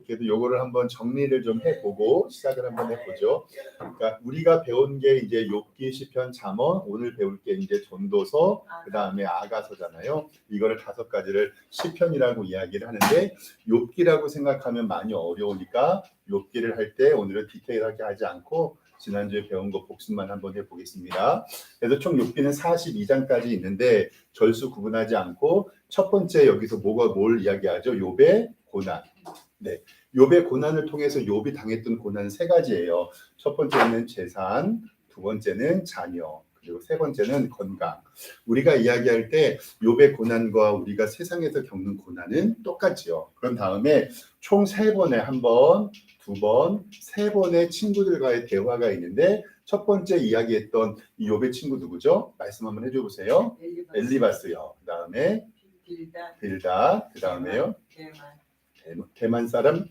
그래도 요거를 한번 정리를 좀 해보고 시작을 한번 해보죠. 그러니까 우리가 배운 게 이제 욥기, 시편, 잠언, 오늘 배울 게 이제 전도서, 그 다음에 아가서잖아요. 이거를 5가지를 시편이라고 이야기를 하는데 욥기라고 생각하면 많이 어려우니까 욥기를 할 때 오늘은 디테일하게 하지 않고 지난주에 배운 거 복습만 한번 해보겠습니다. 그래서 총 욥기는 42장까지 있는데 절수 구분하지 않고 첫 번째 여기서 뭘 이야기하죠? 욥의 고난. 네, 욥의 고난을 통해서 욥이 당했던 고난은 3가지예요. 첫 번째는 재산, 두 번째는 자녀, 그리고 세 번째는 건강. 우리가 이야기할 때 욥의 고난과 우리가 세상에서 겪는 고난은 똑같지요. 그런 다음에 총 3번에 1번, 2번, 3번의 친구들과의 대화가 있는데 첫 번째 이야기했던 이 욥의 친구 누구죠? 말씀 한번 해줘 보세요. 엘리바스요. 그 다음에 빌다. 그 다음에요. 대만 사람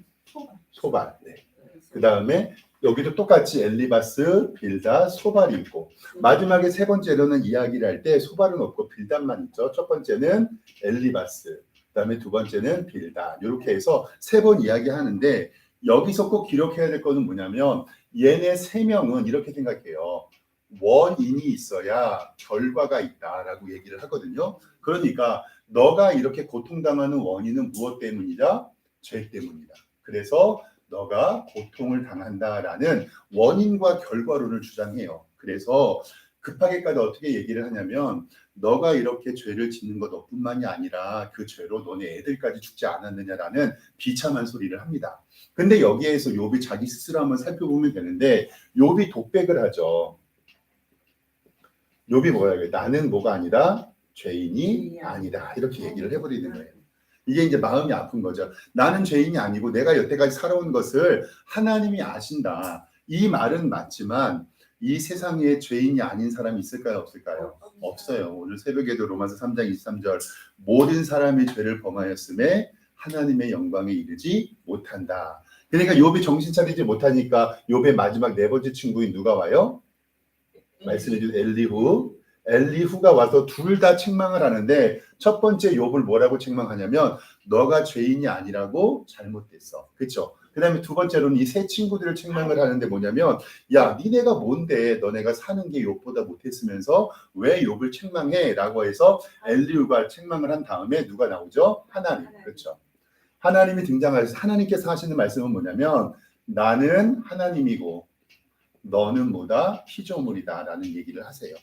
소발. 네. 그 다음에 여기도 똑같이 엘리바스, 빌다, 소발이 있고 마지막에 3번째로는 이야기를 할 때 소발은 없고 빌다만 있죠. 첫 번째는 엘리바스, 그 다음에 두 번째는 빌다. 이렇게 해서 3번 이야기하는데 여기서 꼭 기록해야 될 거는 뭐냐면 얘네 3명은 이렇게 생각해요. 원인이 있어야 결과가 있다라고 얘기를 하거든요. 그러니까 너가 이렇게 고통당하는 원인은 무엇 때문이다? 죄 때문이다. 그래서 너가 고통을 당한다라는 원인과 결과론을 주장해요. 그래서 급하게까지 어떻게 얘기를 하냐면 너가 이렇게 죄를 짓는 것 너뿐만이 아니라 그 죄로 너네 애들까지 죽지 않았느냐라는 비참한 소리를 합니다. 근데 여기에서 욥이 자기 스스로 한번 살펴보면 되는데 욥이 독백을 하죠. 욥이 뭐야? 나는 뭐가 아니다? 죄인이 아니다. 이렇게 얘기를 해버리는 거예요. 이게 이제 마음이 아픈 거죠. 나는 죄인이 아니고 내가 여태까지 살아온 것을 하나님이 아신다. 이 말은 맞지만 이 세상에 죄인이 아닌 사람이 있을까요? 없을까요? 없어요. 오늘 새벽에도 로마서 3장 23절 모든 사람이 죄를 범하였음에 하나님의 영광에 이르지 못한다. 그러니까 욥이 정신 차리지 못하니까 욥의 마지막 4번째 친구인 누가 와요? 말씀해 주신 엘리후가 와서 둘 다 책망을 하는데 첫 번째 욥을 뭐라고 책망하냐면 너가 죄인이 아니라고 잘못됐어. 그렇죠? 그 다음에 두 번째로는 이 세 친구들을 책망을 하는데 뭐냐면 야 니네가 뭔데 너네가 사는 게 욥보다 못했으면서 왜 욥을 책망해? 라고 해서 엘리후가 책망을 한 다음에 누가 나오죠? 하나님. 그렇죠? 하나님이 등장하셔서 하나님께서 하시는 말씀은 뭐냐면 나는 하나님이고 너는 뭐다? 피조물이다 라는 얘기를 하세요.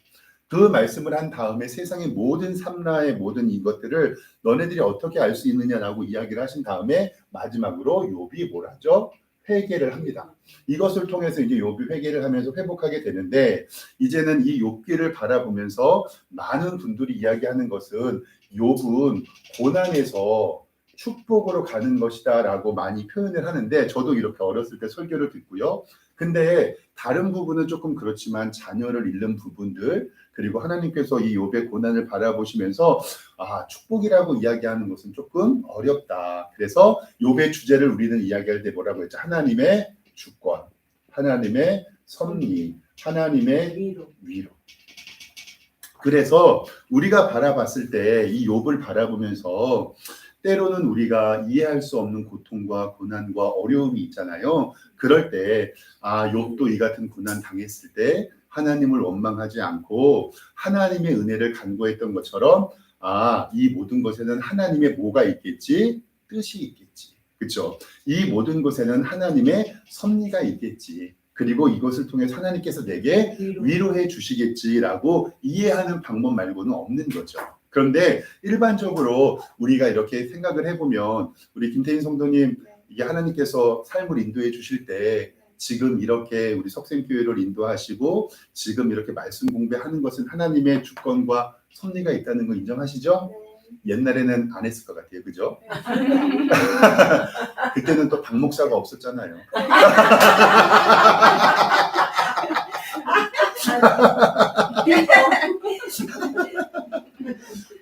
그 말씀을 한 다음에 세상의 모든 삼라의 모든 이것들을 너네들이 어떻게 알 수 있느냐라고 이야기를 하신 다음에 마지막으로 욥이 뭘 하죠? 회개를 합니다. 이것을 통해서 이제 욥이 회개를 하면서 회복하게 되는데 이제는 이 욥기를 바라보면서 많은 분들이 이야기하는 것은 욥은 고난에서 축복으로 가는 것이다 라고 많이 표현을 하는데 저도 이렇게 어렸을 때 설교를 듣고요. 근데 다른 부분은 조금 그렇지만 자녀를 잃는 부분들 그리고 하나님께서 이 욥의 고난을 바라보시면서 축복이라고 이야기하는 것은 조금 어렵다. 그래서 욥의 주제를 우리는 이야기할 때 뭐라고 했죠? 하나님의 주권, 하나님의 섭리, 하나님의 위로. 그래서 우리가 바라봤을 때 이 욥을 바라보면서 때로는 우리가 이해할 수 없는 고통과 고난과 어려움이 있잖아요. 그럴 때 욥도 이 같은 고난 당했을 때 하나님을 원망하지 않고 하나님의 은혜를 간구했던 것처럼 이 모든 것에는 하나님의 뭐가 있겠지? 뜻이 있겠지. 그렇죠? 이 모든 것에는 하나님의 섭리가 있겠지. 그리고 이것을 통해 하나님께서 내게 위로해 주시겠지라고 이해하는 방법 말고는 없는 거죠. 그런데 일반적으로 우리가 이렇게 생각을 해보면 우리 김태인 성도님 이게 하나님께서 삶을 인도해 주실 때 지금 이렇게 우리 석생교회를 인도하시고 지금 이렇게 말씀 공부하는 것은 하나님의 주권과 섭리가 있다는 거 인정하시죠? 옛날에는 안 했을 것 같아요. 그죠? 그때는 또 박 목사가 없었잖아요.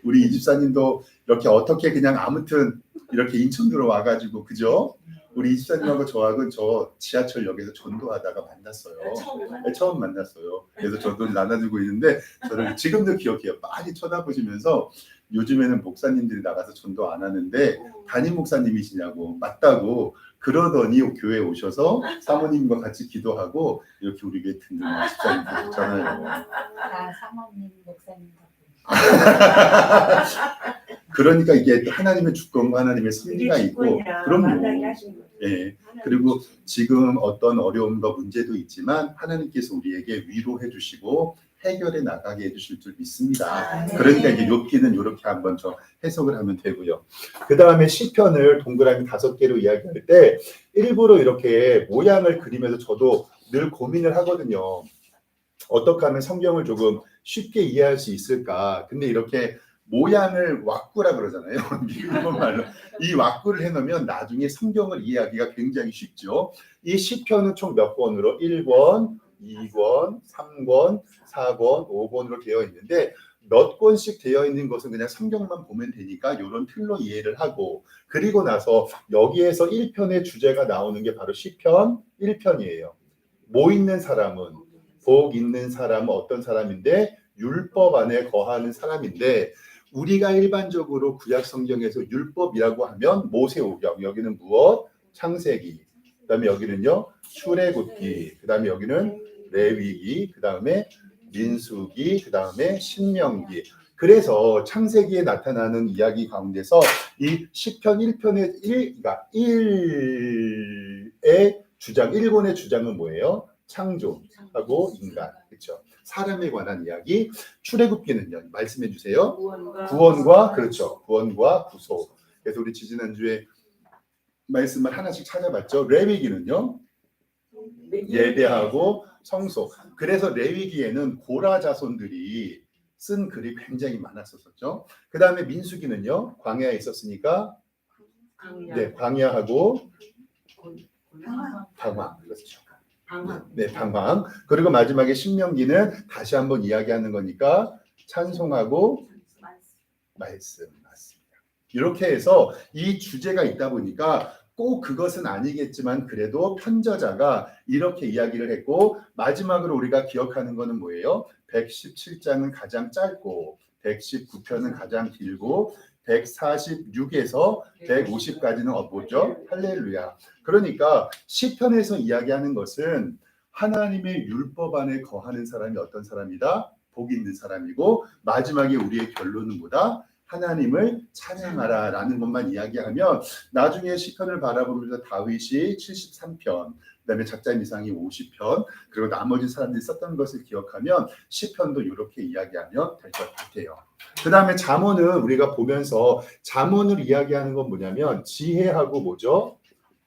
우리 이 집사님도 이렇게 어떻게 그냥 아무튼 이렇게 인천으로 와가지고 그죠? 우리 이 집사님하고 저하고 저 지하철역에서 전도하다가 만났어요. 처음 만났어요. 그래서 저도 나눠주고 있는데 저를 지금도 기억해요. 많이 쳐다보시면서 요즘에는 목사님들이 나가서 전도 안 하는데 담임 목사님이시냐고. 맞다고. 그러더니 교회에 오셔서 사모님과 같이 기도하고 이렇게 우리 교회 든든한 집사님 되셨잖아요. 다 사모님 목사님 그러니까 이게 하나님의 주권과 하나님의 섭리가 있고, 그럼요. 예. 그리고 지금 어떤 어려움과 문제도 있지만 하나님께서 우리에게 위로해 주시고 해결해 나가게 해주실 줄 믿습니다. 그러니까 이제 욥기는 이렇게 한번 저 해석을 하면 되고요. 그 다음에 시편을 동그라미 5개로 이야기할 때 일부러 이렇게 모양을 그리면서 저도 늘 고민을 하거든요. 어떻게 하면 성경을 조금 쉽게 이해할 수 있을까? 근데 이렇게 모양을 왁구라 그러잖아요. 일본 말로. 이 왁구를 해놓으면 나중에 성경을 이해하기가 굉장히 쉽죠. 이 시편은 총 몇 권으로? 1권, 2권, 3권, 4권, 5권으로 되어 있는데 몇 권씩 되어 있는 것은 그냥 성경만 보면 되니까 이런 틀로 이해를 하고, 그리고 나서 여기에서 1편의 주제가 나오는 게 바로 시편 1편이에요. 뭐 있는 사람은, 복 있는 사람은 어떤 사람인데 율법 안에 거하는 사람인데, 우리가 일반적으로 구약 성경에서 율법이라고 하면 모세오경, 여기는 무엇? 창세기. 그다음에 여기는요 출애굽기. 그다음에 여기는 레위기. 그다음에 민수기. 그다음에 신명기. 그래서 창세기에 나타나는 이야기 가운데서 이 시편 1편의 1가 1의 주장, 1권의 주장은 뭐예요? 창조하고 인간, 그렇죠? 사람에 관한 이야기. 출애굽기는요, 말씀해 주세요. 구원과 그렇죠, 구원과 구속. 그래서 우리 지지난주에 말씀을 하나씩 찾아봤죠. 레위기는요, 예배하고 성소. 그래서 레위기에는 고라 자손들이 쓴 글이 굉장히 많았었죠. 그 다음에 민수기는요, 광야에 있었으니까 네, 광야하고 방황, 그렇죠. 네, 방황. 그리고 마지막에 신명기는 다시 한번 이야기하는 거니까 찬송하고 말씀. 맞습니다. 이렇게 해서 이 주제가 있다 보니까 꼭 그것은 아니겠지만 그래도 편저자가 이렇게 이야기를 했고, 마지막으로 우리가 기억하는 거는 뭐예요? 117장은 가장 짧고 119편은 가장 길고 146에서 150까지는 뭐죠? 할렐루야. 그러니까 시편에서 이야기하는 것은 하나님의 율법 안에 거하는 사람이 어떤 사람이다? 복 있는 사람이고, 마지막에 우리의 결론은 뭐다? 하나님을 찬양하라 라는 것만 이야기하면 나중에 시편을 바라보면서 다윗이 73편, 그다음에 작자 미상이 50편, 그리고 나머지 사람들이 썼던 것을 기억하면 시편도 이렇게 이야기하면 될 것 같아요. 그 다음에 잠언은 우리가 보면서 잠언을 이야기하는 건 뭐냐면 지혜하고 뭐죠?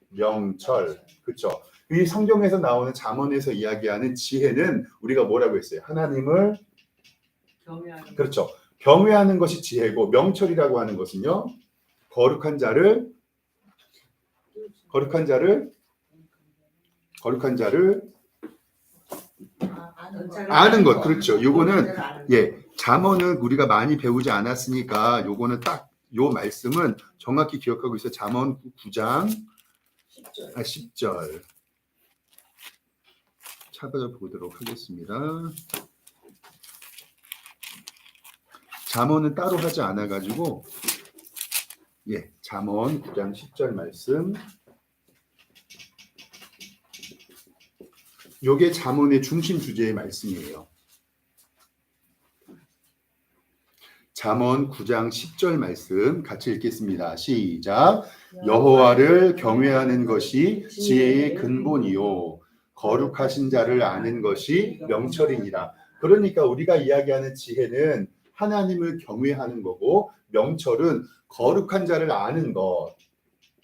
명철. 그렇죠? 이 성경에서 나오는 잠언에서 이야기하는 지혜는 우리가 뭐라고 했어요? 하나님을 경외하는. 그렇죠. 경외하는 것이 지혜고, 명철이라고 하는 것은요, 거룩한 자를 아는 것. 그렇죠. 요거는 잠언은 우리가 많이 배우지 않았으니까 요거는 딱 요 말씀은 정확히 기억하고 있어요. 잠언 9장 10절 찾아보도록 하겠습니다. 잠언은 따로 하지 않아 가지고 잠언 9장 10절 말씀. 요게 잠언의 중심 주제의 말씀이에요. 잠언 9장 10절 말씀 같이 읽겠습니다. 시작. 여호와를 경외하는 것이 지혜의 근본이요 거룩하신 자를 아는 것이 명철이니라. 그러니까 우리가 이야기하는 지혜는 하나님을 경외하는 거고, 명철은 거룩한 자를 아는 것.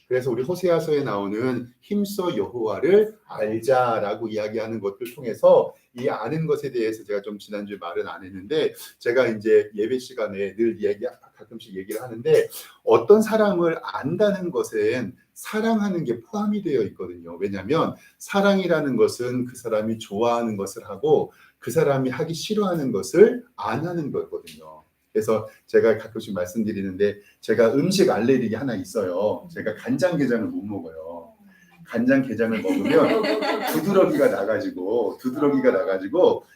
그래서 우리 호세아서에 나오는 힘써 여호와를 알자라고 이야기하는 것을 통해서 이 아는 것에 대해서 제가 좀 지난주에 말은 안 했는데, 제가 이제 예배 시간에 늘 가끔씩 얘기를 하는데, 어떤 사람을 안다는 것은 사랑하는 게 포함이 되어 있거든요. 왜냐하면 사랑이라는 것은 그 사람이 좋아하는 것을 하고 그 사람이 하기 싫어하는 것을 안 하는 거거든요. 그래서 제가 가끔씩 말씀드리는데, 제가 음식 알레르기 하나 있어요. 제가 간장게장을 못 먹어요. 간장게장을 먹으면 두드러기가 나가지고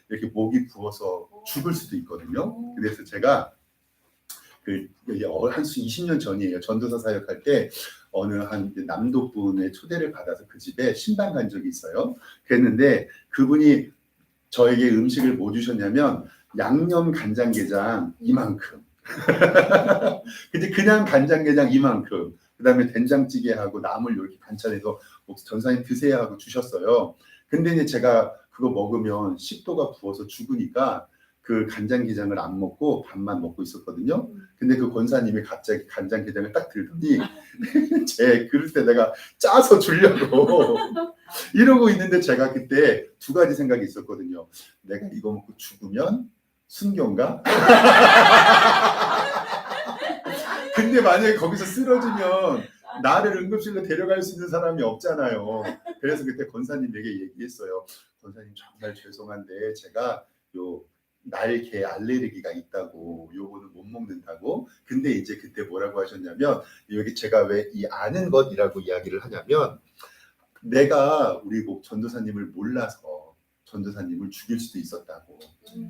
이렇게 목이 부어서 죽을 수도 있거든요. 그래서 제가 한 20년 전이에요. 전도사 사역할 때 어느 한 남도분의 초대를 받아서 그 집에 신방 간 적이 있어요. 그랬는데 그분이 저에게 음식을 뭐 주셨냐면 양념 간장게장 이만큼. 근데 그냥 간장게장 이만큼. 그다음에 된장찌개하고 나물 이렇게 반찬해서 전사님 드세요 하고 주셨어요. 근데 이제 제가 그거 먹으면 식도가 부어서 죽으니까 그 간장게장을 안 먹고 밥만 먹고 있었거든요. 근데 그 권사님이 갑자기 간장게장을 딱 들더니 제 그릇에 내가 짜서 주려고 이러고 있는데 제가 그때 두 가지 생각이 있었거든요. 내가 이거 먹고 죽으면 순교인가? 근데 만약에 거기서 쓰러지면 나를 응급실로 데려갈 수 있는 사람이 없잖아요. 그래서 그때 권사님에게 얘기했어요. 권사님 정말 죄송한데 제가 요 날개 알레르기가 있다고 요거는 못 먹는다고. 근데 이제 그때 뭐라고 하셨냐면 여기 제가 왜 이 아는 것이라고 이야기를 하냐면 내가 우리 전도사님을 몰라서 전도사님을 죽일 수도 있었다고.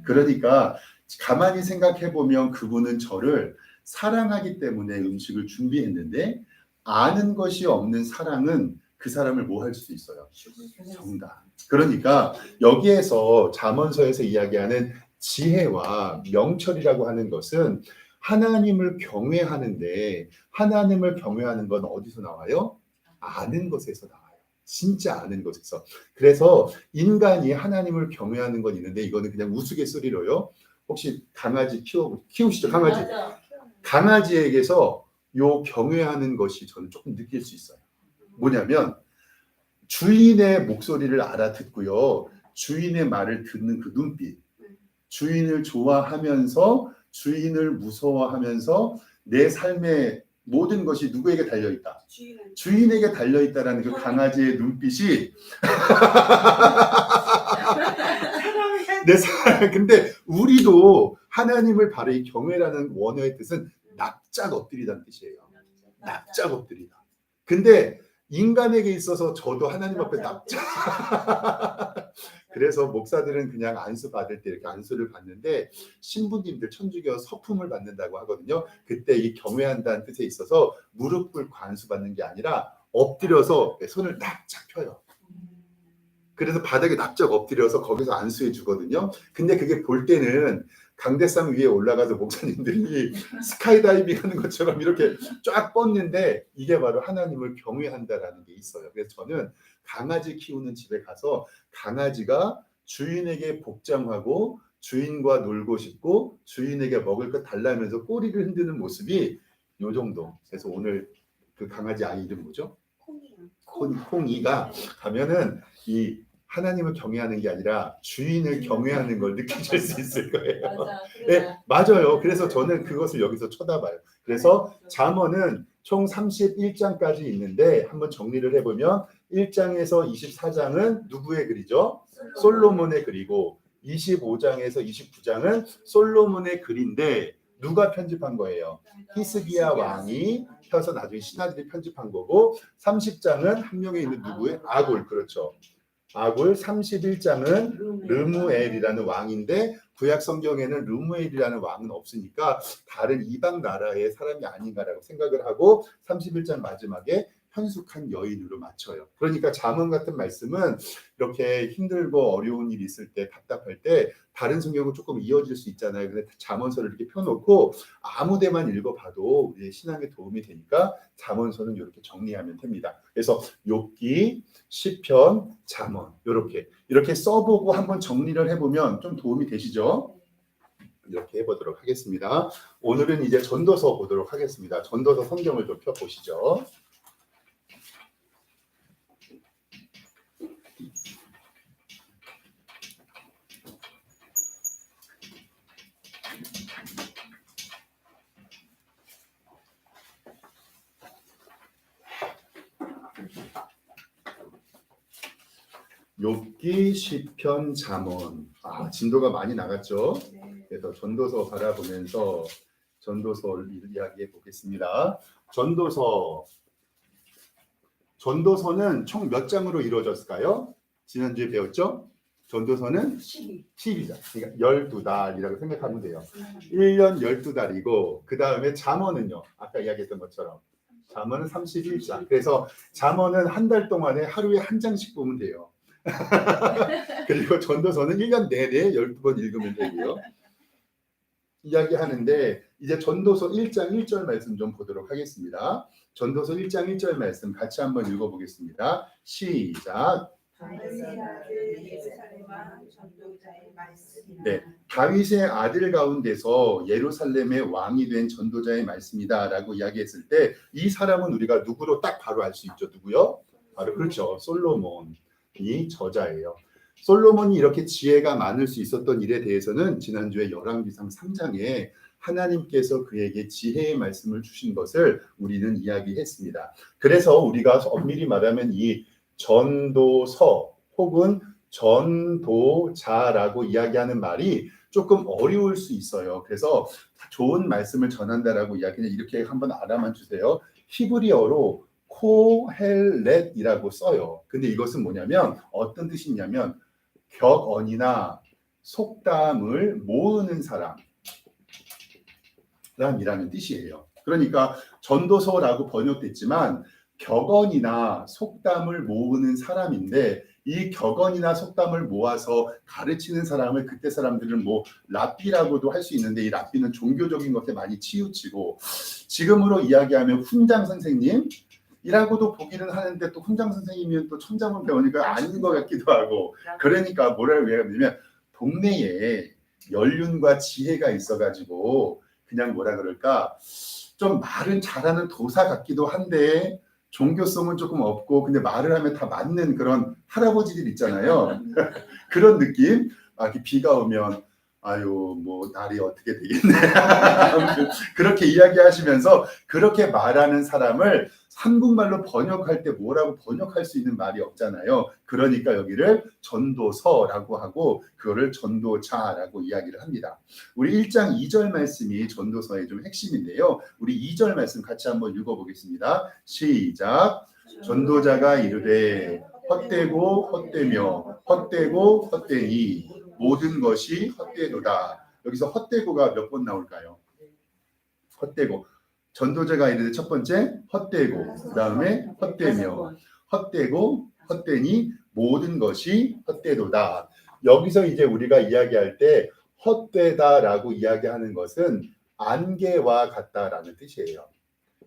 그러니까 가만히 생각해 보면 그분은 저를 사랑하기 때문에 음식을 준비했는데 아는 것이 없는 사랑은 그 사람을 뭐 할 수 있어요? 정답. 그러니까 여기에서 잠언서에서 이야기하는 지혜와 명철이라고 하는 것은 하나님을 경외하는데 하나님을 경외하는 건 어디서 나와요? 아는 것에서 나와요. 진짜 아는 것에서. 그래서 인간이 하나님을 경외하는 건 있는데 이거는 그냥 우스갯소리로요. 혹시 강아지 키우시죠? 강아지. 맞아. 강아지에게서 요 경외하는 것이 저는 조금 느낄 수 있어요. 뭐냐면 주인의 목소리를 알아듣고요. 주인의 말을 듣는 그 눈빛. 주인을 좋아하면서 주인을 무서워하면서 내 삶의 모든 것이 누구에게 달려있다? 주인에게 달려있다라는 그 강아지의 눈빛이 근데 우리도 하나님을 바로 이 경외라는 원어의 뜻은 납작 엎드리다는 뜻이에요. 납작 엎드리다. 근데 인간에게 있어서 저도 하나님 앞에 납작 그래서 목사들은 그냥 안수 받을 때 이렇게 안수를 받는데 신부님들 천주교 서품을 받는다고 하거든요. 그때 이 경외한다는 뜻에 있어서 무릎 꿇고 안수 받는 게 아니라 엎드려서 손을 납작 펴요. 그래서 바닥에 납작 엎드려서 거기서 안수해 주거든요. 근데 그게 볼 때는 강대상 위에 올라가서 목사님들이 스카이다이빙 하는 것처럼 이렇게 쫙 뻗는데 이게 바로 하나님을 경외한다라는 게 있어요. 그래서 저는 강아지 키우는 집에 가서 강아지가 주인에게 복장하고 주인과 놀고 싶고 주인에게 먹을 것 달라면서 꼬리를 흔드는 모습이 요 정도. 그래서 오늘 그 강아지 아이 이름 뭐죠? 콩이가 가면은 이 하나님을 경외하는 게 아니라 주인을 경외하는 걸 느끼실 수 있을 거예요. 맞아. 네, 맞아요. 그래서 저는 그것을 여기서 쳐다봐요. 그래서 잠언은 총 31장까지 있는데 한번 정리를 해보면 1장에서 24장은 누구의 글이죠? 솔로몬의 글이고 25장에서 29장은 솔로몬의 글인데 누가 편집한 거예요? 히스기야 왕이 펴서 나중에 신하들이 편집한 거고 30장은 한 명에 있는 누구의? 아굴. 그렇죠. 아굴. 31장은 르무엘이라는 왕인데 구약 성경에는 르무엘이라는 왕은 없으니까 다른 이방 나라의 사람이 아닌가라고 생각을 하고 31장 마지막에 편숙한 여인으로 맞춰요. 그러니까 잠언 같은 말씀은 이렇게 힘들고 어려운 일이 있을 때 답답할 때 다른 성경은 조금 이어질 수 있잖아요. 근데 잠언서를 이렇게 펴놓고 아무 데만 읽어봐도 우리의 신앙에 도움이 되니까 잠언서는 이렇게 정리하면 됩니다. 그래서 욥기, 시편, 잠언 이렇게 써보고 한번 정리를 해보면 좀 도움이 되시죠? 이렇게 해보도록 하겠습니다. 오늘은 이제 전도서 보도록 하겠습니다. 전도서 성경을 좀 펴보시죠. 욥기, 시편, 잠언. 진도가 많이 나갔죠. 그래서 전도서 바라보면서 전도서를 이야기해 보겠습니다. 전도서는 총 몇 장으로 이루어졌을까요? 지난주에 배웠죠? 전도서는 12. 10이죠. 그러니까 12달이라고 생각하면 돼요. 1년 12달이고 그 다음에 잠언은요. 아까 이야기했던 것처럼 잠언은 31장. 그래서 잠언은 한 달 동안에 하루에 한 장씩 보면 돼요. 그리고 전도서는 1년 내내 12번 읽으면 되고요. 이야기하는데 이제 전도서 1장 1절 말씀 좀 보도록 하겠습니다. 전도서 1장 1절 말씀 같이 한번 읽어보겠습니다. 시작. 네, 다윗의 아들 가운데서 예루살렘의 왕이 된 전도자의 말씀이다라고 이야기했을 때 이 사람은 우리가 누구로 딱 바로 알 수 있죠. 누구요? 바로 그렇죠. 솔로몬이 저자예요. 솔로몬이 이렇게 지혜가 많을 수 있었던 일에 대해서는 지난주에 열왕기상 3장에 하나님께서 그에게 지혜의 말씀을 주신 것을 우리는 이야기했습니다. 그래서 우리가 엄밀히 말하면 이 전도서 혹은 전도자라고 이야기하는 말이 조금 어려울 수 있어요. 그래서 좋은 말씀을 전한다라고 이야기는 이렇게 한번 알아만 주세요. 히브리어로 코헬렛이라고 써요. 근데 이것은 뭐냐면 어떤 뜻이냐면 격언이나 속담을 모으는 사람이라는 뜻이에요. 그러니까 전도서라고 번역됐지만 격언이나 속담을 모으는 사람인데 이 격언이나 속담을 모아서 가르치는 사람을 그때 사람들은 뭐 랍비라고도 할 수 있는데 이 랍비는 종교적인 것에 많이 치우치고 지금으로 이야기하면 훈장 선생님 이라고도 보기는 하는데 또 훈장 선생님이면 또 천장을 배우니까 아닌 것 같기도 하고 그러니까 뭐라고 얘기하냐면 동네에 연륜과 지혜가 있어가지고 그냥 뭐라 그럴까 좀 말은 잘하는 도사 같기도 한데 종교성은 조금 없고 근데 말을 하면 다 맞는 그런 할아버지들 있잖아요. 그런 느낌. 이렇게 비가 오면 아유 뭐 날이 어떻게 되겠네. 아무튼 그렇게 이야기하시면서 그렇게 말하는 사람을 한국말로 번역할 때 뭐라고 번역할 수 있는 말이 없잖아요. 그러니까 여기를 전도서라고 하고 그거를 전도자라고 이야기를 합니다. 우리 1장 2절 말씀이 전도서의 좀 핵심인데요. 우리 2절 말씀 같이 한번 읽어보겠습니다. 시작. 전도자가 이르되 헛되고 헛되며 헛되고 헛되니 모든 것이 헛되도다. 여기서 헛되고가 몇 번 나올까요? 헛되고. 전도자가 이르되 첫 번째 헛되고 그 다음에 헛되며 헛되고 헛되니 모든 것이 헛되도다. 여기서 이제 우리가 이야기할 때 헛되다라고 이야기하는 것은 안개와 같다라는 뜻이에요.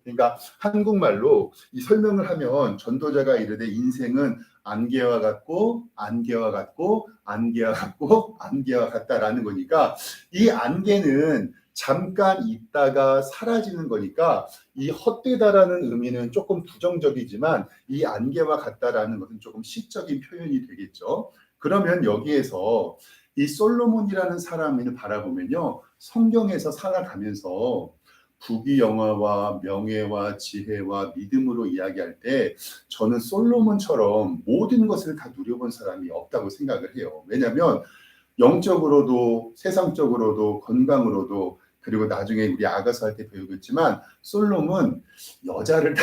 그러니까 한국말로 이 설명을 하면 전도자가 이르되 인생은 안개와 같고 안개와 같고 안개와 같고 안개와 같다라는 거니까 이 안개는 잠깐 있다가 사라지는 거니까 이 헛되다라는 의미는 조금 부정적이지만 이 안개와 같다라는 것은 조금 시적인 표현이 되겠죠. 그러면 여기에서 이 솔로몬이라는 사람을 바라보면요. 성경에서 살아가면서 부귀영화와 명예와 지혜와 믿음으로 이야기할 때 저는 솔로몬처럼 모든 것을 다 누려본 사람이 없다고 생각을 해요. 왜냐하면 영적으로도 세상적으로도 건강으로도 그리고 나중에 우리 아가서 할 때 배우겠지만 솔로몬 여자를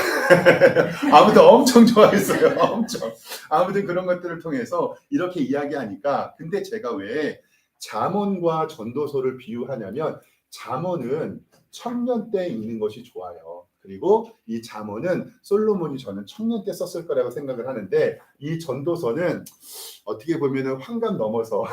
아무튼 엄청 좋아했어요. 엄청. 아무튼 그런 것들을 통해서 이렇게 이야기하니까 근데 제가 왜 잠언과 전도서를 비유하냐면 잠언은 청년 때 읽는 것이 좋아요. 그리고 이 잠언은 솔로몬이 저는 청년 때 썼을 거라고 생각을 하는데 이 전도서는 어떻게 보면은 환갑 넘어서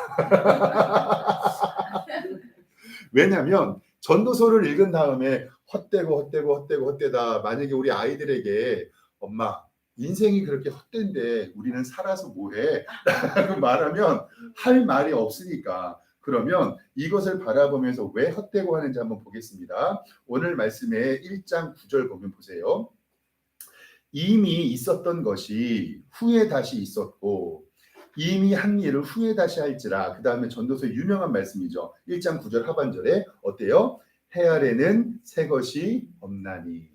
왜냐하면 전도서를 읽은 다음에 헛되다 만약에 우리 아이들에게 엄마 인생이 그렇게 헛된데 우리는 살아서 뭐해? 라고 말하면 할 말이 없으니까 그러면 이것을 바라보면서 왜 헛되고 하는지 한번 보겠습니다. 오늘 말씀에 1장 9절 보면 보세요. 이미 있었던 것이 후에 다시 있었고 이미 한 일을 후에 다시 할지라. 그 다음에 전도서의 유명한 말씀이죠. 1장 9절 하반절에 어때요? 해 아래는 새 것이 없나니.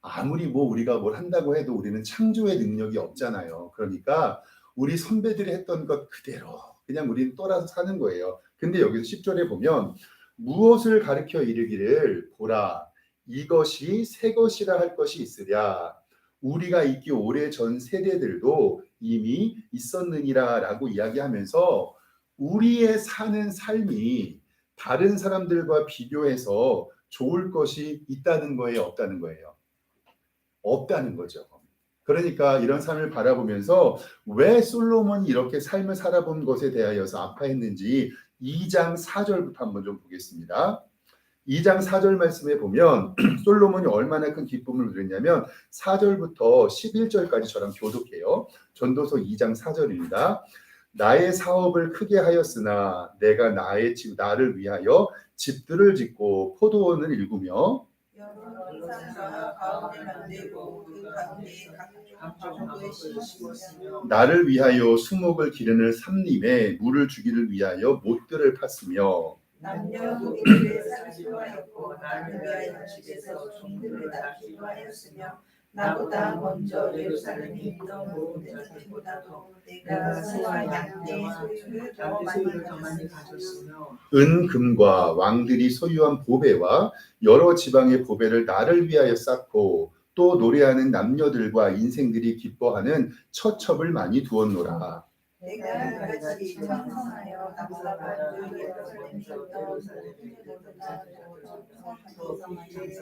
아무리 뭐 우리가 뭘 한다고 해도 우리는 창조의 능력이 없잖아요. 그러니까 우리 선배들이 했던 것 그대로 그냥 우리는 떠나서 사는 거예요. 근데 여기서 10절에 보면 무엇을 가르쳐 이르기를 보라 이것이 새 것이라 할 것이 있으랴. 우리가 있기 오래전 세대들도 이미 있었느니라라고 이야기하면서 우리의 사는 삶이 다른 사람들과 비교해서 좋을 것이 있다는 거예요, 없다는 거예요? 없다는 거죠. 그러니까 이런 삶을 바라보면서 왜 솔로몬이 이렇게 삶을 살아본 것에 대하여서 아파했는지 2장 4절부터 한번 좀 보겠습니다. 2장 4절 말씀에 보면 솔로몬이 얼마나 큰 기쁨을 누렸냐면 4절부터 11절까지 저랑 교독해요. 전도서 2장 4절입니다. 나의 사업을 크게 하였으나 내가 나를 위하여 집들을 짓고 포도원을 일구며 여러 산과 가운데 만들고 그 가운데에 각종 정도의 씨를 심었으며 나를 위하여 수목을 기르는 삼림에 물을 주기를 위하여 못들을 팠으며 남녀 노인들의 산수가 하였고 나를 위하여 집에서 종들을 낳기도 하였으며 나보다 먼저 예루살렘에 있던 모든 자들보다도 내가 소와 양떼의 소유를 더 많이 가졌으며 은금과 왕들이 소유한 보배와 여러 지방의 보배를 나를 위하여 쌓고 또 노래하는 남녀들과 인생들이 기뻐하는 처첩을 많이 두었노라. 내가 같이 청성하여 남사하여 예루살렘에 있던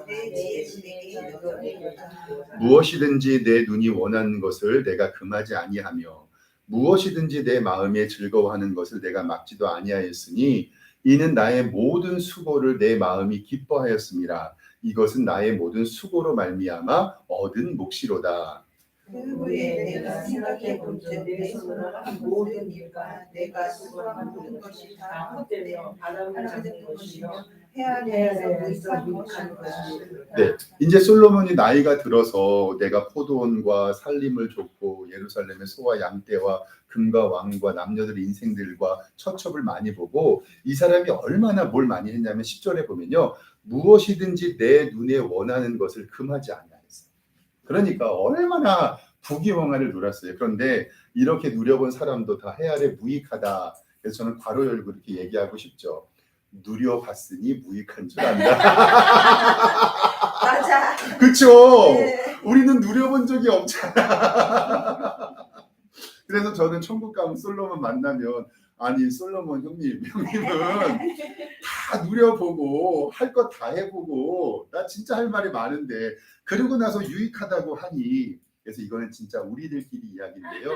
내 지혜를 내게 여겼다. 무엇이든지 내 눈이 원하는 것을 내가 금하지 아니하며 무엇이든지 내 마음에 즐거워하는 것을 내가 막지도 아니하였으니 이는 나의 모든 수고를 내 마음이 기뻐하였음이라. 이것은 나의 모든 수고로 말미암아 얻은 몫이로다. 그 후에 내가 생각해 본즉 내 손으로 한 모든 일과 내가 수고한 모든 것이 다 헛되어 바람을 것이며 해안에서 무익한 것이라. 네, 이제 솔로몬이 나이가 들어서 내가 포도원과 살림을 줬고 예루살렘의 소와 양떼와 금과 왕과 남녀들의 인생들과 처첩을 많이 보고 이 사람이 얼마나 뭘 많이 했냐면 10절에 보면요. 무엇이든지 내 눈에 원하는 것을 금하지 아니하였어요. 그러니까 얼마나 부귀영화를 누렸어요. 그런데 이렇게 누려본 사람도 다 해아래 무익하다. 그래서 저는 괄호 열고 이렇게 얘기하고 싶죠. 누려봤으니 무익한 줄 안다. 맞아. 그렇죠. 네. 우리는 누려본 적이 없잖아. 그래서 저는 천국 가면 솔로몬 만나면 아니 솔로몬 형님은 다 누려보고 할 것 다 해보고 나 진짜 할 말이 많은데 그러고 나서 유익하다고 하니 그래서 이거는 진짜 우리들끼리 이야기인데요.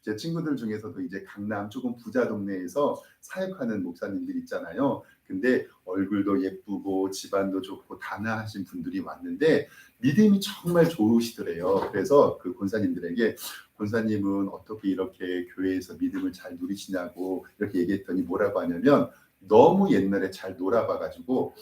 제 친구들 중에서도 이제 강남 조금 부자 동네에서 사역하는 목사님들 있잖아요. 근데 얼굴도 예쁘고 집안도 좋고 단아하신 분들이 왔는데 믿음이 정말 좋으시더래요. 그래서 그 권사님들에게 권사님은 어떻게 이렇게 교회에서 믿음을 잘 누리시냐고 이렇게 얘기했더니 뭐라고 하냐면 너무 옛날에 잘 놀아봐가지고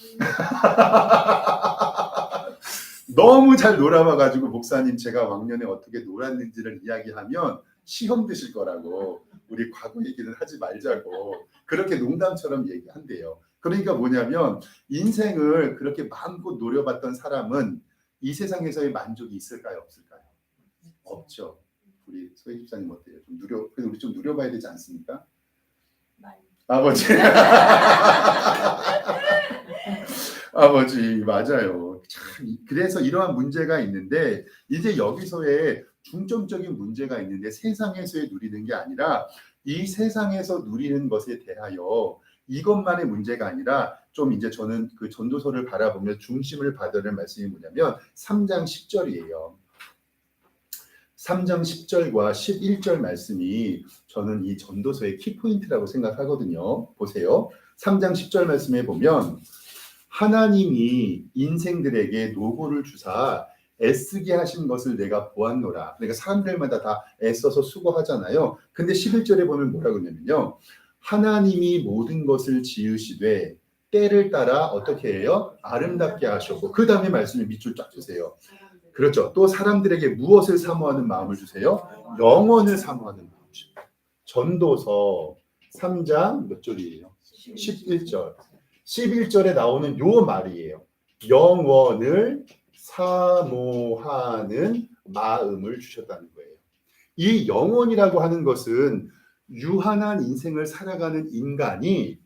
너무 잘 놀아봐가지고 목사님 제가 왕년에 어떻게 놀았는지를 이야기하면 시험 드실 거라고 우리 과거 얘기는 하지 말자고 그렇게 농담처럼 얘기한대요. 그러니까 뭐냐면 인생을 그렇게 마음껏 노려봤던 사람은 이 세상에서의 만족이 있을까요? 없을까요? 없죠. 우리 소희 집사님 어때요? 그래도 우리 좀 누려봐야 되지 않습니까? 아버지. 아버지 맞아요. 참 그래서 이러한 문제가 있는데 이제 여기서의 중점적인 문제가 있는데 세상에서의 누리는 게 아니라 이 세상에서 누리는 것에 대하여 이것만의 문제가 아니라 좀 이제 저는 그 전도서를 바라보며 중심을 받으는 말씀이 뭐냐면 3장 10절이에요. 3장 10절과 11절 말씀이 저는 이 전도서의 키포인트라고 생각하거든요. 보세요. 3장 10절 말씀에 보면 하나님이 인생들에게 노고를 주사 애쓰게 하신 것을 내가 보았노라. 그러니까 사람들마다 다 애써서 수고하잖아요. 근데 11절에 보면 뭐라고 하냐면요. 하나님이 모든 것을 지으시되 때를 따라 어떻게 해요? 아름답게 하셨고 그 다음에 말씀을 밑줄 쫙 주세요. 그렇죠. 또 사람들에게 무엇을 사모하는 마음을 주세요? 영원을 사모하는 마음을 주세요. 전도서 3장 몇 절이에요? 11절. 11절에 나오는 요 말이에요. 영원을 사모하는 마음을 주셨다는 거예요. 이 영원이라고 하는 것은 유한한 인생을 살아가는 인간이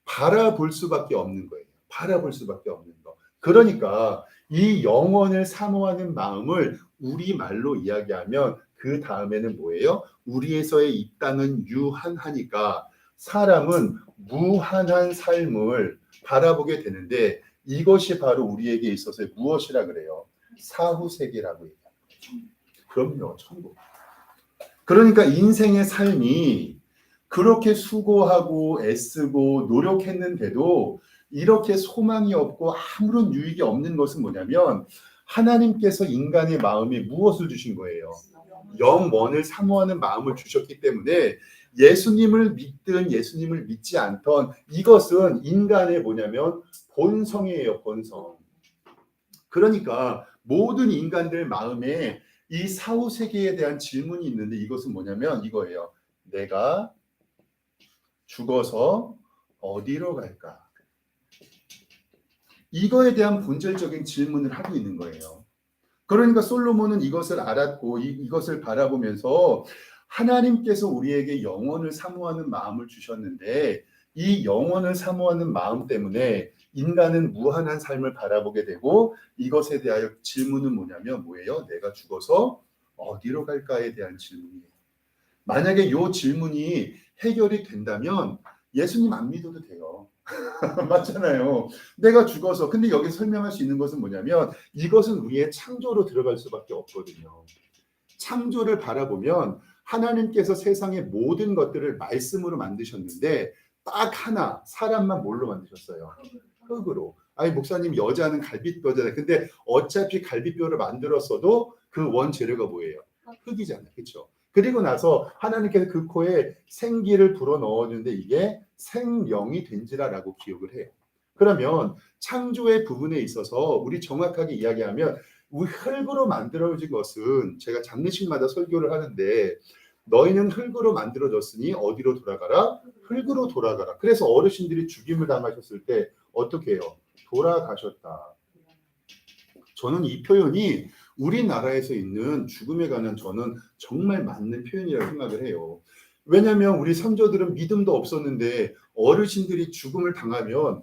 바라볼 수밖에 없는 거예요. 바라볼 수밖에 없는 거. 그러니까 이 영원을 사모하는 마음을 우리말로 이야기하면 그 다음에는 뭐예요? 우리에서의 이 땅은 유한하니까 사람은 무한한 삶을 바라보게 되는데 이것이 바로 우리에게 있어서의 무엇이라 그래요? 사후세계라고 얘기해요. 그럼요, 천국. 그러니까 인생의 삶이 그렇게 수고하고 애쓰고 노력했는데도 이렇게 소망이 없고 아무런 유익이 없는 것은 뭐냐면 하나님께서 인간의 마음에 무엇을 주신 거예요? 영원을 사모하는 마음을 주셨기 때문에 예수님을 믿든 예수님을 믿지 않던 이것은 인간의 뭐냐면 본성이에요, 본성. 그러니까 모든 인간들 마음에 이 사후 세계에 대한 질문이 있는데 이것은 뭐냐면 이거예요. 내가 죽어서 어디로 갈까? 이거에 대한 본질적인 질문을 하고 있는 거예요. 그러니까 솔로몬은 이것을 알았고 이것을 바라보면서 하나님께서 우리에게 영원을 사모하는 마음을 주셨는데 이 영원을 사모하는 마음 때문에 인간은 무한한 삶을 바라보게 되고 이것에 대하여 질문은 뭐냐면 뭐예요? 내가 죽어서 어디로 갈까에 대한 질문이에요. 만약에 이 질문이 해결이 된다면 예수님 안 믿어도 돼요. 맞잖아요. 내가 죽어서 근데 여기 설명할 수 있는 것은 뭐냐면 이것은 우리의 창조로 들어갈 수밖에 없거든요. 창조를 바라보면 하나님께서 세상의 모든 것들을 말씀으로 만드셨는데 딱 하나 사람만 뭘로 만드셨어요? 흙으로. 아니 목사님 여자는 갈비뼈잖아요. 근데 어차피 갈비뼈를 만들었어도 그 원재료가 뭐예요? 흙이잖아요. 그렇죠? 그리고 나서 하나님께서 그 코에 생기를 불어 넣었는데 이게 생명이 된지라라고 기억을 해요. 그러면 창조의 부분에 있어서 우리 정확하게 이야기하면 우리 흙으로 만들어진 것은 제가 장례식마다 설교를 하는데 너희는 흙으로 만들어졌으니 어디로 돌아가라? 흙으로 돌아가라. 그래서 어르신들이 죽임을 당하셨을 때 어떻게 해요? 돌아가셨다. 저는 이 표현이 우리나라에서 있는 죽음에 관한 저는 정말 맞는 표현이라고 생각을 해요. 왜냐하면 우리 선조들은 믿음도 없었는데 어르신들이 죽음을 당하면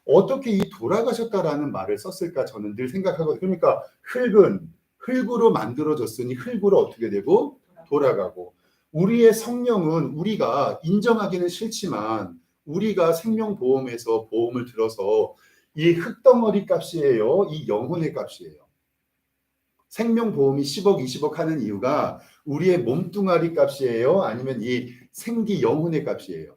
어떻게 이 돌아가셨다라는 말을 썼을까 저는 늘 생각하거든요. 그러니까 흙은 흙으로 만들어졌으니 흙으로 어떻게 되고 돌아가고 우리의 성령은 우리가 인정하기는 싫지만 우리가 생명보험에서 보험을 들어서 이 흙덩어리 값이에요? 이 영혼의 값이에요? 생명보험이 10억, 20억 하는 이유가 우리의 몸뚱아리 값이에요? 아니면 이 생기 영혼의 값이에요?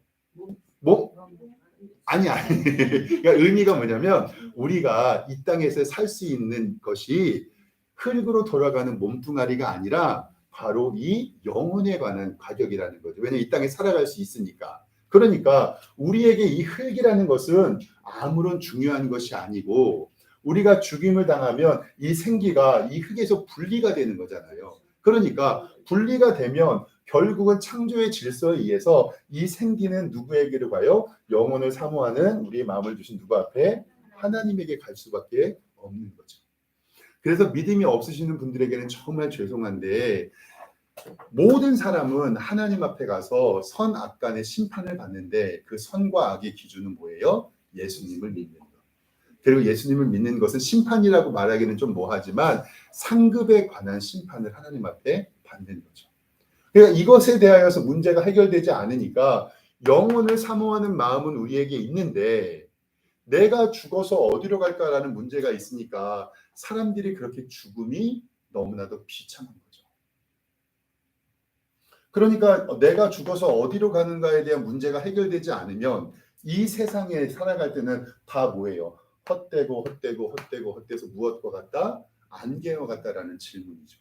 아니. 그러니까 의미가 뭐냐면 우리가 이 땅에서 살 수 있는 것이 흙으로 돌아가는 몸뚱아리가 아니라 바로 이 영혼에 관한 가격이라는 거죠. 왜냐하면 이 땅에 살아갈 수 있으니까. 그러니까 우리에게 이 흙이라는 것은 아무런 중요한 것이 아니고 우리가 죽임을 당하면 이 생기가 이 흙에서 분리가 되는 거잖아요. 그러니까 분리가 되면 결국은 창조의 질서에 의해서 이 생기는 누구에게로 가요? 영혼을 사모하는 우리의 마음을 주신 누구 앞에? 하나님에게 갈 수밖에 없는 거죠. 그래서 믿음이 없으시는 분들에게는 정말 죄송한데 모든 사람은 하나님 앞에 가서 선, 악 간의 심판을 받는데 그 선과 악의 기준은 뭐예요? 예수님을 믿는 것. 그리고 예수님을 믿는 것은 심판이라고 말하기는 좀 뭐하지만 상급에 관한 심판을 하나님 앞에 받는 거죠. 그러니까 이것에 대하여서 문제가 해결되지 않으니까 영혼을 사모하는 마음은 우리에게 있는데 내가 죽어서 어디로 갈까라는 문제가 있으니까 사람들이 그렇게 죽음이 너무나도 비참한 거죠. 그러니까 내가 죽어서 어디로 가는가에 대한 문제가 해결되지 않으면 이 세상에 살아갈 때는 다 뭐예요? 헛되고 무엇과 같다? 안개와 같다라는 질문이죠.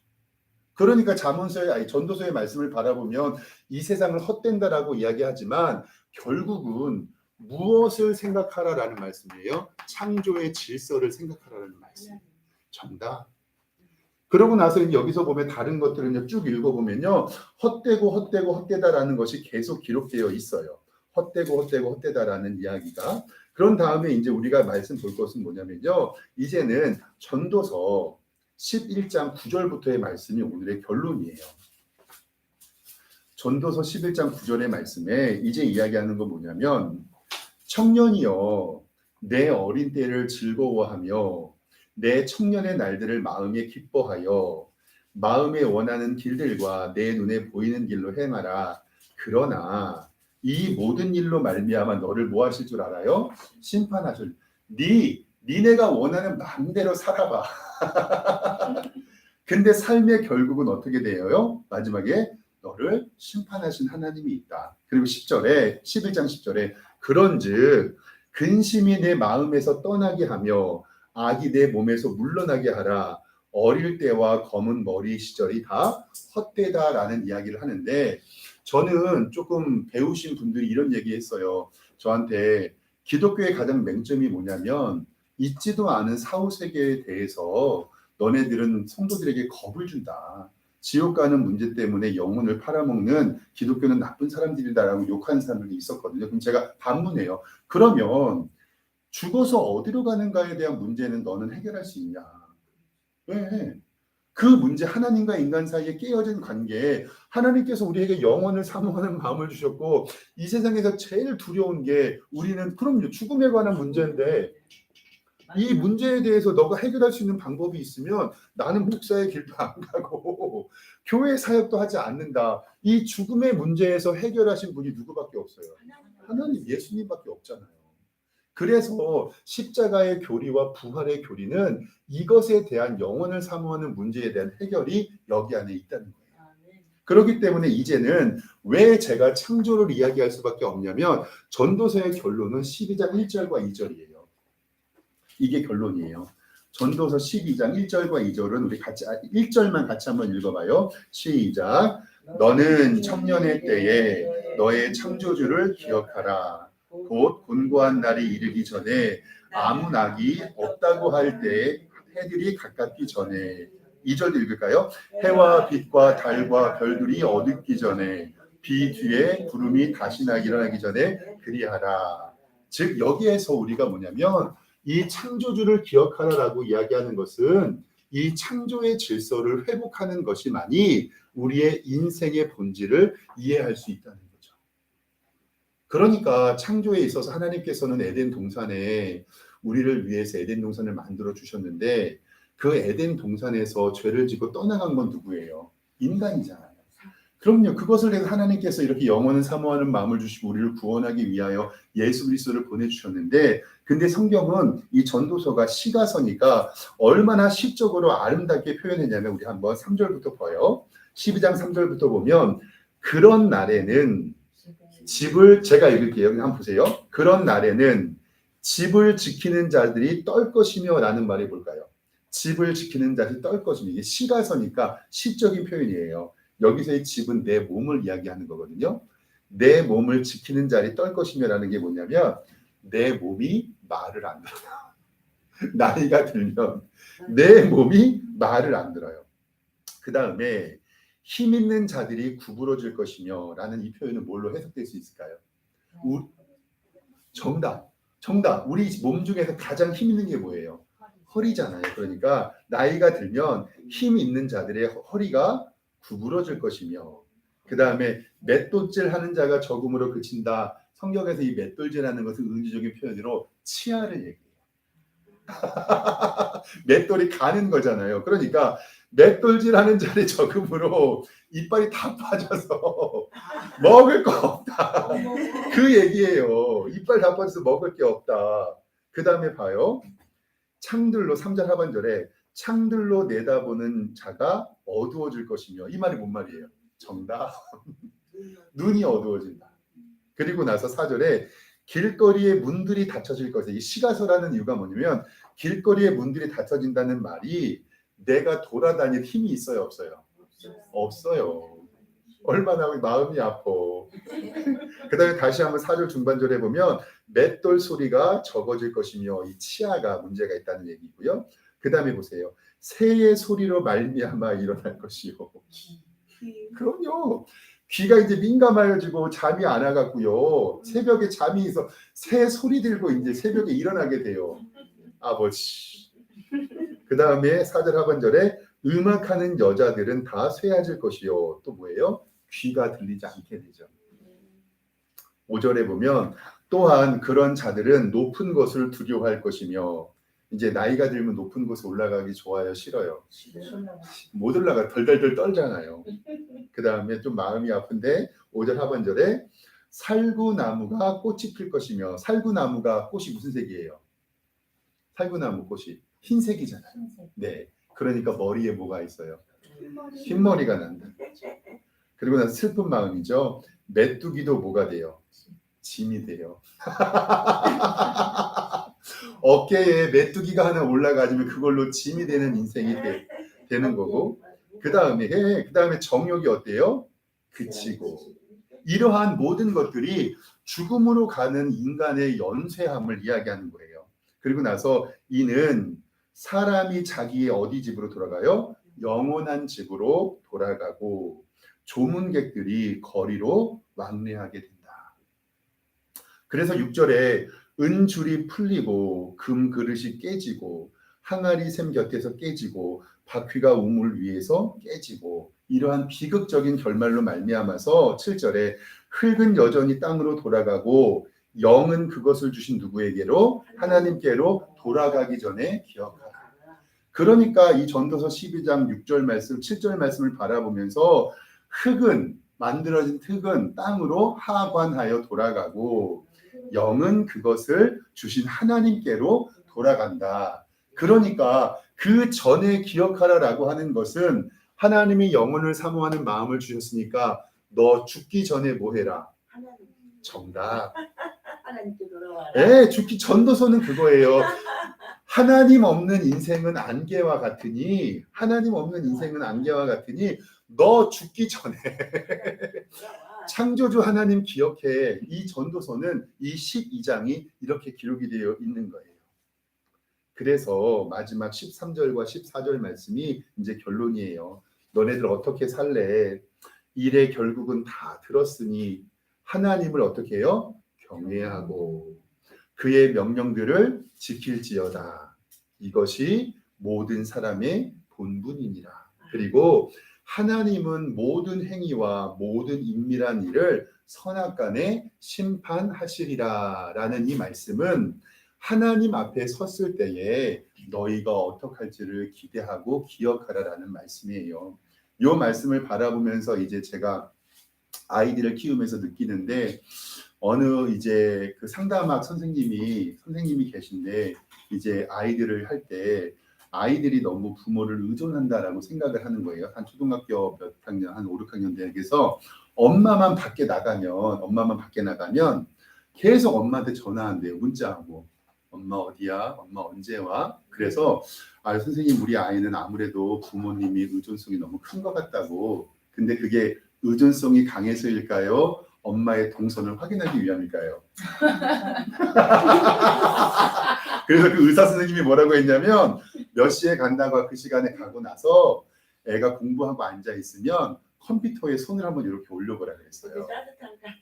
그러니까 전도서의 말씀을 바라보면 이 세상을 헛된다라고 이야기하지만 결국은 무엇을 생각하라라는 말씀이에요? 창조의 질서를 생각하라는 말씀. 정답. 그러고 나서 여기서 보면 다른 것들을 쭉 읽어보면요. 헛되다라는 것이 계속 기록되어 있어요. 헛되다라는 이야기가. 그런 다음에 이제 우리가 말씀 볼 것은 뭐냐면요. 이제는 전도서 11장 9절부터의 말씀이 오늘의 결론이에요. 전도서 11장 9절의 말씀에 이제 이야기하는 건 뭐냐면 청년이여 내 어린 때를 즐거워하며 내 청년의 날들을 마음에 기뻐하여 마음에 원하는 길들과 내 눈에 보이는 길로 행하라. 그러나 이 모든 일로 말미암아 너를 뭐 하실 줄 알아요? 심판하실. 니네가 원하는 마음대로 살아봐. 근데 삶의 결국은 어떻게 되어요? 마지막에 너를 심판하신 하나님이 있다. 그리고 10절에 11장 10절에 그런즉 근심이 내 마음에서 떠나게 하며 악이 내 몸에서 물러나게 하라. 어릴 때와 검은 머리 시절이 다 헛되다라는 이야기를 하는데 저는 조금 배우신 분들이 이런 얘기했어요. 저한테 기독교의 가장 맹점이 뭐냐면 있지도 않은 사후세계에 대해서 너네들은 성도들에게 겁을 준다. 지옥 가는 문제 때문에 영혼을 팔아먹는 기독교는 나쁜 사람들이다라고 욕하는 사람들이 있었거든요. 그럼 제가 반문해요. 그러면 죽어서 어디로 가는가에 대한 문제는 너는 해결할 수 있냐? 왜? 그 문제 하나님과 인간 사이에 깨어진 관계 하나님께서 우리에게 영혼을 사모하는 마음을 주셨고 이 세상에서 제일 두려운 게 우리는 그럼요 죽음에 관한 문제인데 이 문제에 대해서 너가 해결할 수 있는 방법이 있으면 나는 목사의 길도 안 가고 교회 사역도 하지 않는다. 이 죽음의 문제에서 해결하신 분이 누구밖에 없어요. 하나님 예수님밖에 없잖아요. 그래서 십자가의 교리와 부활의 교리는 이것에 대한 영혼을 사모하는 문제에 대한 해결이 여기 안에 있다는 거예요. 그렇기 때문에 이제는 왜 제가 창조를 이야기할 수밖에 없냐면 전도서의 결론은 12장 1절과 2절이에요. 이게 결론이에요. 전도서 12장 1절과 2절은 우리 같이 1절만 같이 한번 읽어봐요. 시작. 너는 청년의 때에 너의 창조주를 기억하라. 곧 곤고한 날이 이르기 전에 아무 낙이 없다고 할 때에 해들이 가깝기 전에 2절 읽을까요? 해와 빛과 달과 별들이 어둡기 전에 비 뒤에 구름이 다시 일어나기 전에 그리하라. 즉 여기에서 우리가 뭐냐면 이 창조주를 기억하라라고 이야기하는 것은 이 창조의 질서를 회복하는 것이만이 우리의 인생의 본질을 이해할 수 있다는 거죠. 그러니까 창조에 있어서 하나님께서는 에덴 동산에 우리를 위해서 에덴 동산을 만들어 주셨는데 그 에덴 동산에서 죄를 지고 떠나간 건 누구예요? 인간이잖아요. 그럼요. 그것을 위해서 하나님께서 이렇게 영혼을 사모하는 마음을 주시고 우리를 구원하기 위하여 예수 그리스도를 보내주셨는데 근데 성경은 이 전도서가 시가서니까 얼마나 시적으로 아름답게 표현했냐면 우리 한번 3절부터 봐요. 12장 3절부터 보면 그런 날에는 집을 제가 읽을게요. 한번 보세요. 그런 날에는 집을 지키는 자들이 떨 것이며 라는 말이 뭘까요? 집을 지키는 자들이 떨 것이며 이게 시가서니까 시적인 표현이에요. 여기서의 집은 내 몸을 이야기하는 거거든요. 내 몸을 지키는 자리 떨 것이며라는 게 뭐냐면 내 몸이 말을 안 들어요. 나이가 들면 내 몸이 말을 안 들어요. 그 다음에 힘 있는 자들이 구부러질 것이며 라는 이 표현은 뭘로 해석될 수 있을까요? 정답. 우리 몸 중에서 가장 힘 있는 게 뭐예요? 허리잖아요. 그러니까 나이가 들면 힘 있는 자들의 허리가 구부러질 것이며 그 다음에 맷돌질 하는 자가 적음으로 그친다. 성경에서 이 맷돌질하는 것은 의미적인 표현으로 치아를 얘기해요. 맷돌이 가는 거잖아요. 그러니까 맷돌질하는 자의 적음으로 이빨이 다 빠져서 먹을 거 없다. 그 얘기예요. 이빨 다 빠져서 먹을 게 없다. 그 다음에 봐요. 창들로 3절 하반절에 창들로 내다보는 자가 어두워질 것이며 이 말이 뭔 말이에요? 정답. 눈이 어두워진다. 그리고 나서 4절에 길거리에 문들이 닫혀질 것이다. 이 시가서라는 이유가 뭐냐면 길거리에 문들이 닫혀진다는 말이 내가 돌아다닐 힘이 있어요? 없어요? 없어요. 얼마나 마음이 아파. 그 다음에 다시 한번 4절 중반절에 보면 맷돌 소리가 적어질 것이며 이 치아가 문제가 있다는 얘기고요. 그 다음에 보세요. 새의 소리로 말미암아 일어날 것이요. 그럼요. 귀가 이제 민감해지고 잠이 안 와갖고요. 새벽에 잠이 있어 새 소리 들고 이제 새벽에 일어나게 돼요. 아버지. 그 다음에 4절 하반절에 음악하는 여자들은 다 쇠해질 것이요. 또 뭐예요? 귀가 들리지 않게 되죠. 5절에 보면 또한 그런 자들은 높은 것을 두려워할 것이며 이제 나이가 들면 높은 곳에 올라가기 좋아요, 싫어요? 올라가. 못 올라가 덜덜덜 떨잖아요. 그 다음에 좀 마음이 아픈데 5절 하반절에 살구나무가 꽃이 필 것이며 살구나무가 꽃이 무슨 색이에요? 살구나무 꽃이 흰색이잖아요. 흰색. 네, 그러니까 머리에 뭐가 있어요? 흰머리가 난다. 그리고 나서 슬픈 마음이죠. 메뚜기도 뭐가 돼요? 짐이 돼요. 어깨에 메뚜기가 하나 올라가지면 그걸로 짐이 되는 인생이 되는 거고 그 다음에 정욕이 어때요? 그치고 이러한 모든 것들이 죽음으로 가는 인간의 연쇄함을 이야기하는 거예요. 그리고 나서 이는 사람이 자기의 어디 집으로 돌아가요? 영원한 집으로 돌아가고 조문객들이 거리로 왕래하게 된다. 그래서 6절에 은줄이 풀리고 금 그릇이 깨지고 항아리 샘 곁에서 깨지고 바퀴가 우물 위에서 깨지고 이러한 비극적인 결말로 말미암아서 7절에 흙은 여전히 땅으로 돌아가고 영은 그것을 주신 누구에게로? 하나님께로 돌아가기 전에 기억하라. 그러니까 이 전도서 12장 6절 말씀, 7절 말씀을 바라보면서 흙은 만들어진 흙은 땅으로 하관하여 돌아가고 영은 그것을 주신 하나님께로 돌아간다. 그러니까 그 전에 기억하라라고 하는 것은 하나님이 영혼을 사모하는 마음을 주셨으니까 너 죽기 전에 뭐 해라? 정답. 하나님께 돌아와라. 네, 죽기 전도서는 그거예요. 하나님 없는 인생은 안개와 같으니 너 죽기 전에 창조주 하나님 기억해. 이 전도서는 이 12장이 이렇게 기록이 되어 있는 거예요. 그래서 마지막 13절과 14절 말씀이 이제 결론이에요. 너네들 어떻게 살래? 일의 결국은 다 들었으니 하나님을 어떻게 해요? 경외하고 그의 명령들을 지킬지어다. 이것이 모든 사람의 본분이니라. 그리고 하나님은 모든 행위와 모든 인밀한 일을 선악간에 심판하시리라 라는 이 말씀은 하나님 앞에 섰을 때에 너희가 어떻게 할지를 기대하고 기억하라라는 말씀이에요. 이 말씀을 바라보면서 이제 제가 아이들을 키우면서 느끼는데 어느 이제 그 상담학 선생님이 계신데 이제 아이들을 할 때 아이들이 너무 부모를 의존한다라고 생각을 하는 거예요. 한 초등학교 몇 학년, 한 5, 6학년 대학에서 엄마만 밖에 나가면 계속 엄마한테 전화한대요. 문자하고. 엄마 어디야? 엄마 언제 와? 그래서 선생님 우리 아이는 아무래도 부모님이 의존성이 너무 큰 것 같다고. 근데 그게 의존성이 강해서일까요? 엄마의 동선을 확인하기 위함일까요? 그래서 그 의사 선생님이 뭐라고 했냐면 몇 시에 간다고 그 시간에 가고 나서 애가 공부하고 앉아 있으면 컴퓨터에 손을 한번 이렇게 올려보라 그랬어요.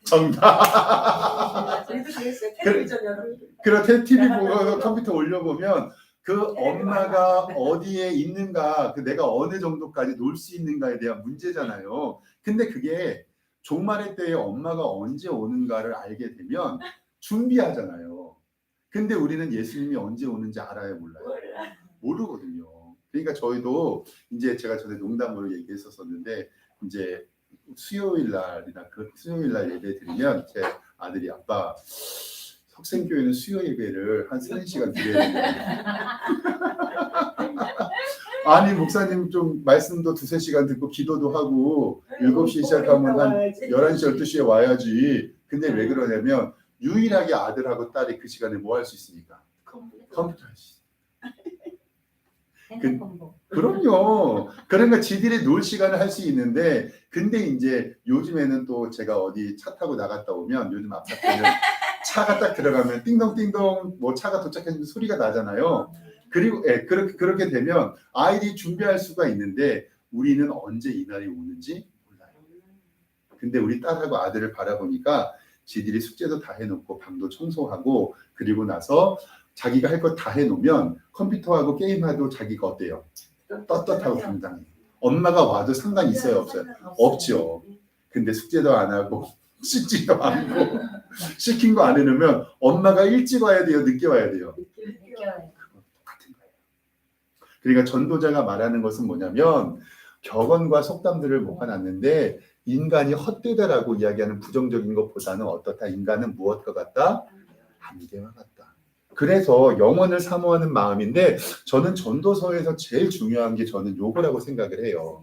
정답. 그렇게 TV 보고 컴퓨터 올려보면 그 엄마가 어디에 있는가, 그 내가 어느 정도까지 놀 수 있는가에 대한 문제잖아요. 근데 그게 종말의 때에 엄마가 언제 오는가를 알게 되면 준비하잖아요. 근데 우리는 예수님이 언제 오는지 알아요, 몰라요? 모르거든요. 그러니까 저희도 이제 제가 전에 농담으로 얘기했었는데 이제 수요일 날 예배 드리면 제 아들이 아빠 석생교회는 수요 예배를 한 3시간 드려야 된다. 아니 목사님 좀 말씀도 2-3시간 듣고 기도도 하고 7시 시작하면 한 11시 12시에 와야지. 근데 왜 그러냐면 유일하게 아들하고 딸이 그 시간에 뭐 할 수 있으니까 컴퓨터 할 수 있어요. 그럼요. 그러니까 지들이 놀 시간을 할 수 있는데 근데 이제 요즘에는 또 제가 어디 차 타고 나갔다 오면 요즘 아파트는 차가 딱 들어가면 띵동띵동 뭐 차가 도착했는데 소리가 나잖아요. 그리고 그렇게 되면 아이들이 준비할 수가 있는데 우리는 언제 이날이 오는지 몰라요. 근데 우리 딸하고 아들을 바라보니까 지들이 숙제도 다 해놓고 방도 청소하고 그리고 나서 자기가 할 것 다 해놓으면 컴퓨터하고 게임하도 자기가 어때요? 떳떳하고 당당해. 엄마가 와도 상관이 있어요? 없어요? 없죠. 근데 숙제도 안 하고 씻지도 않고 시킨 거 안 해놓으면 엄마가 일찍 와야 돼요? 늦게 와야 돼요? 느껴요. 똑같아요. 그러니까 전도자가 말하는 것은 뭐냐면 격언과 속담들을 모아놨는데 인간이 헛되다라고 이야기하는 부정적인 것보다는 어떻다? 인간은 무엇과 같다? 안개와 같다. 그래서 영혼을 사모하는 마음인데 저는 전도서에서 제일 중요한 게 저는 요거라고 생각을 해요.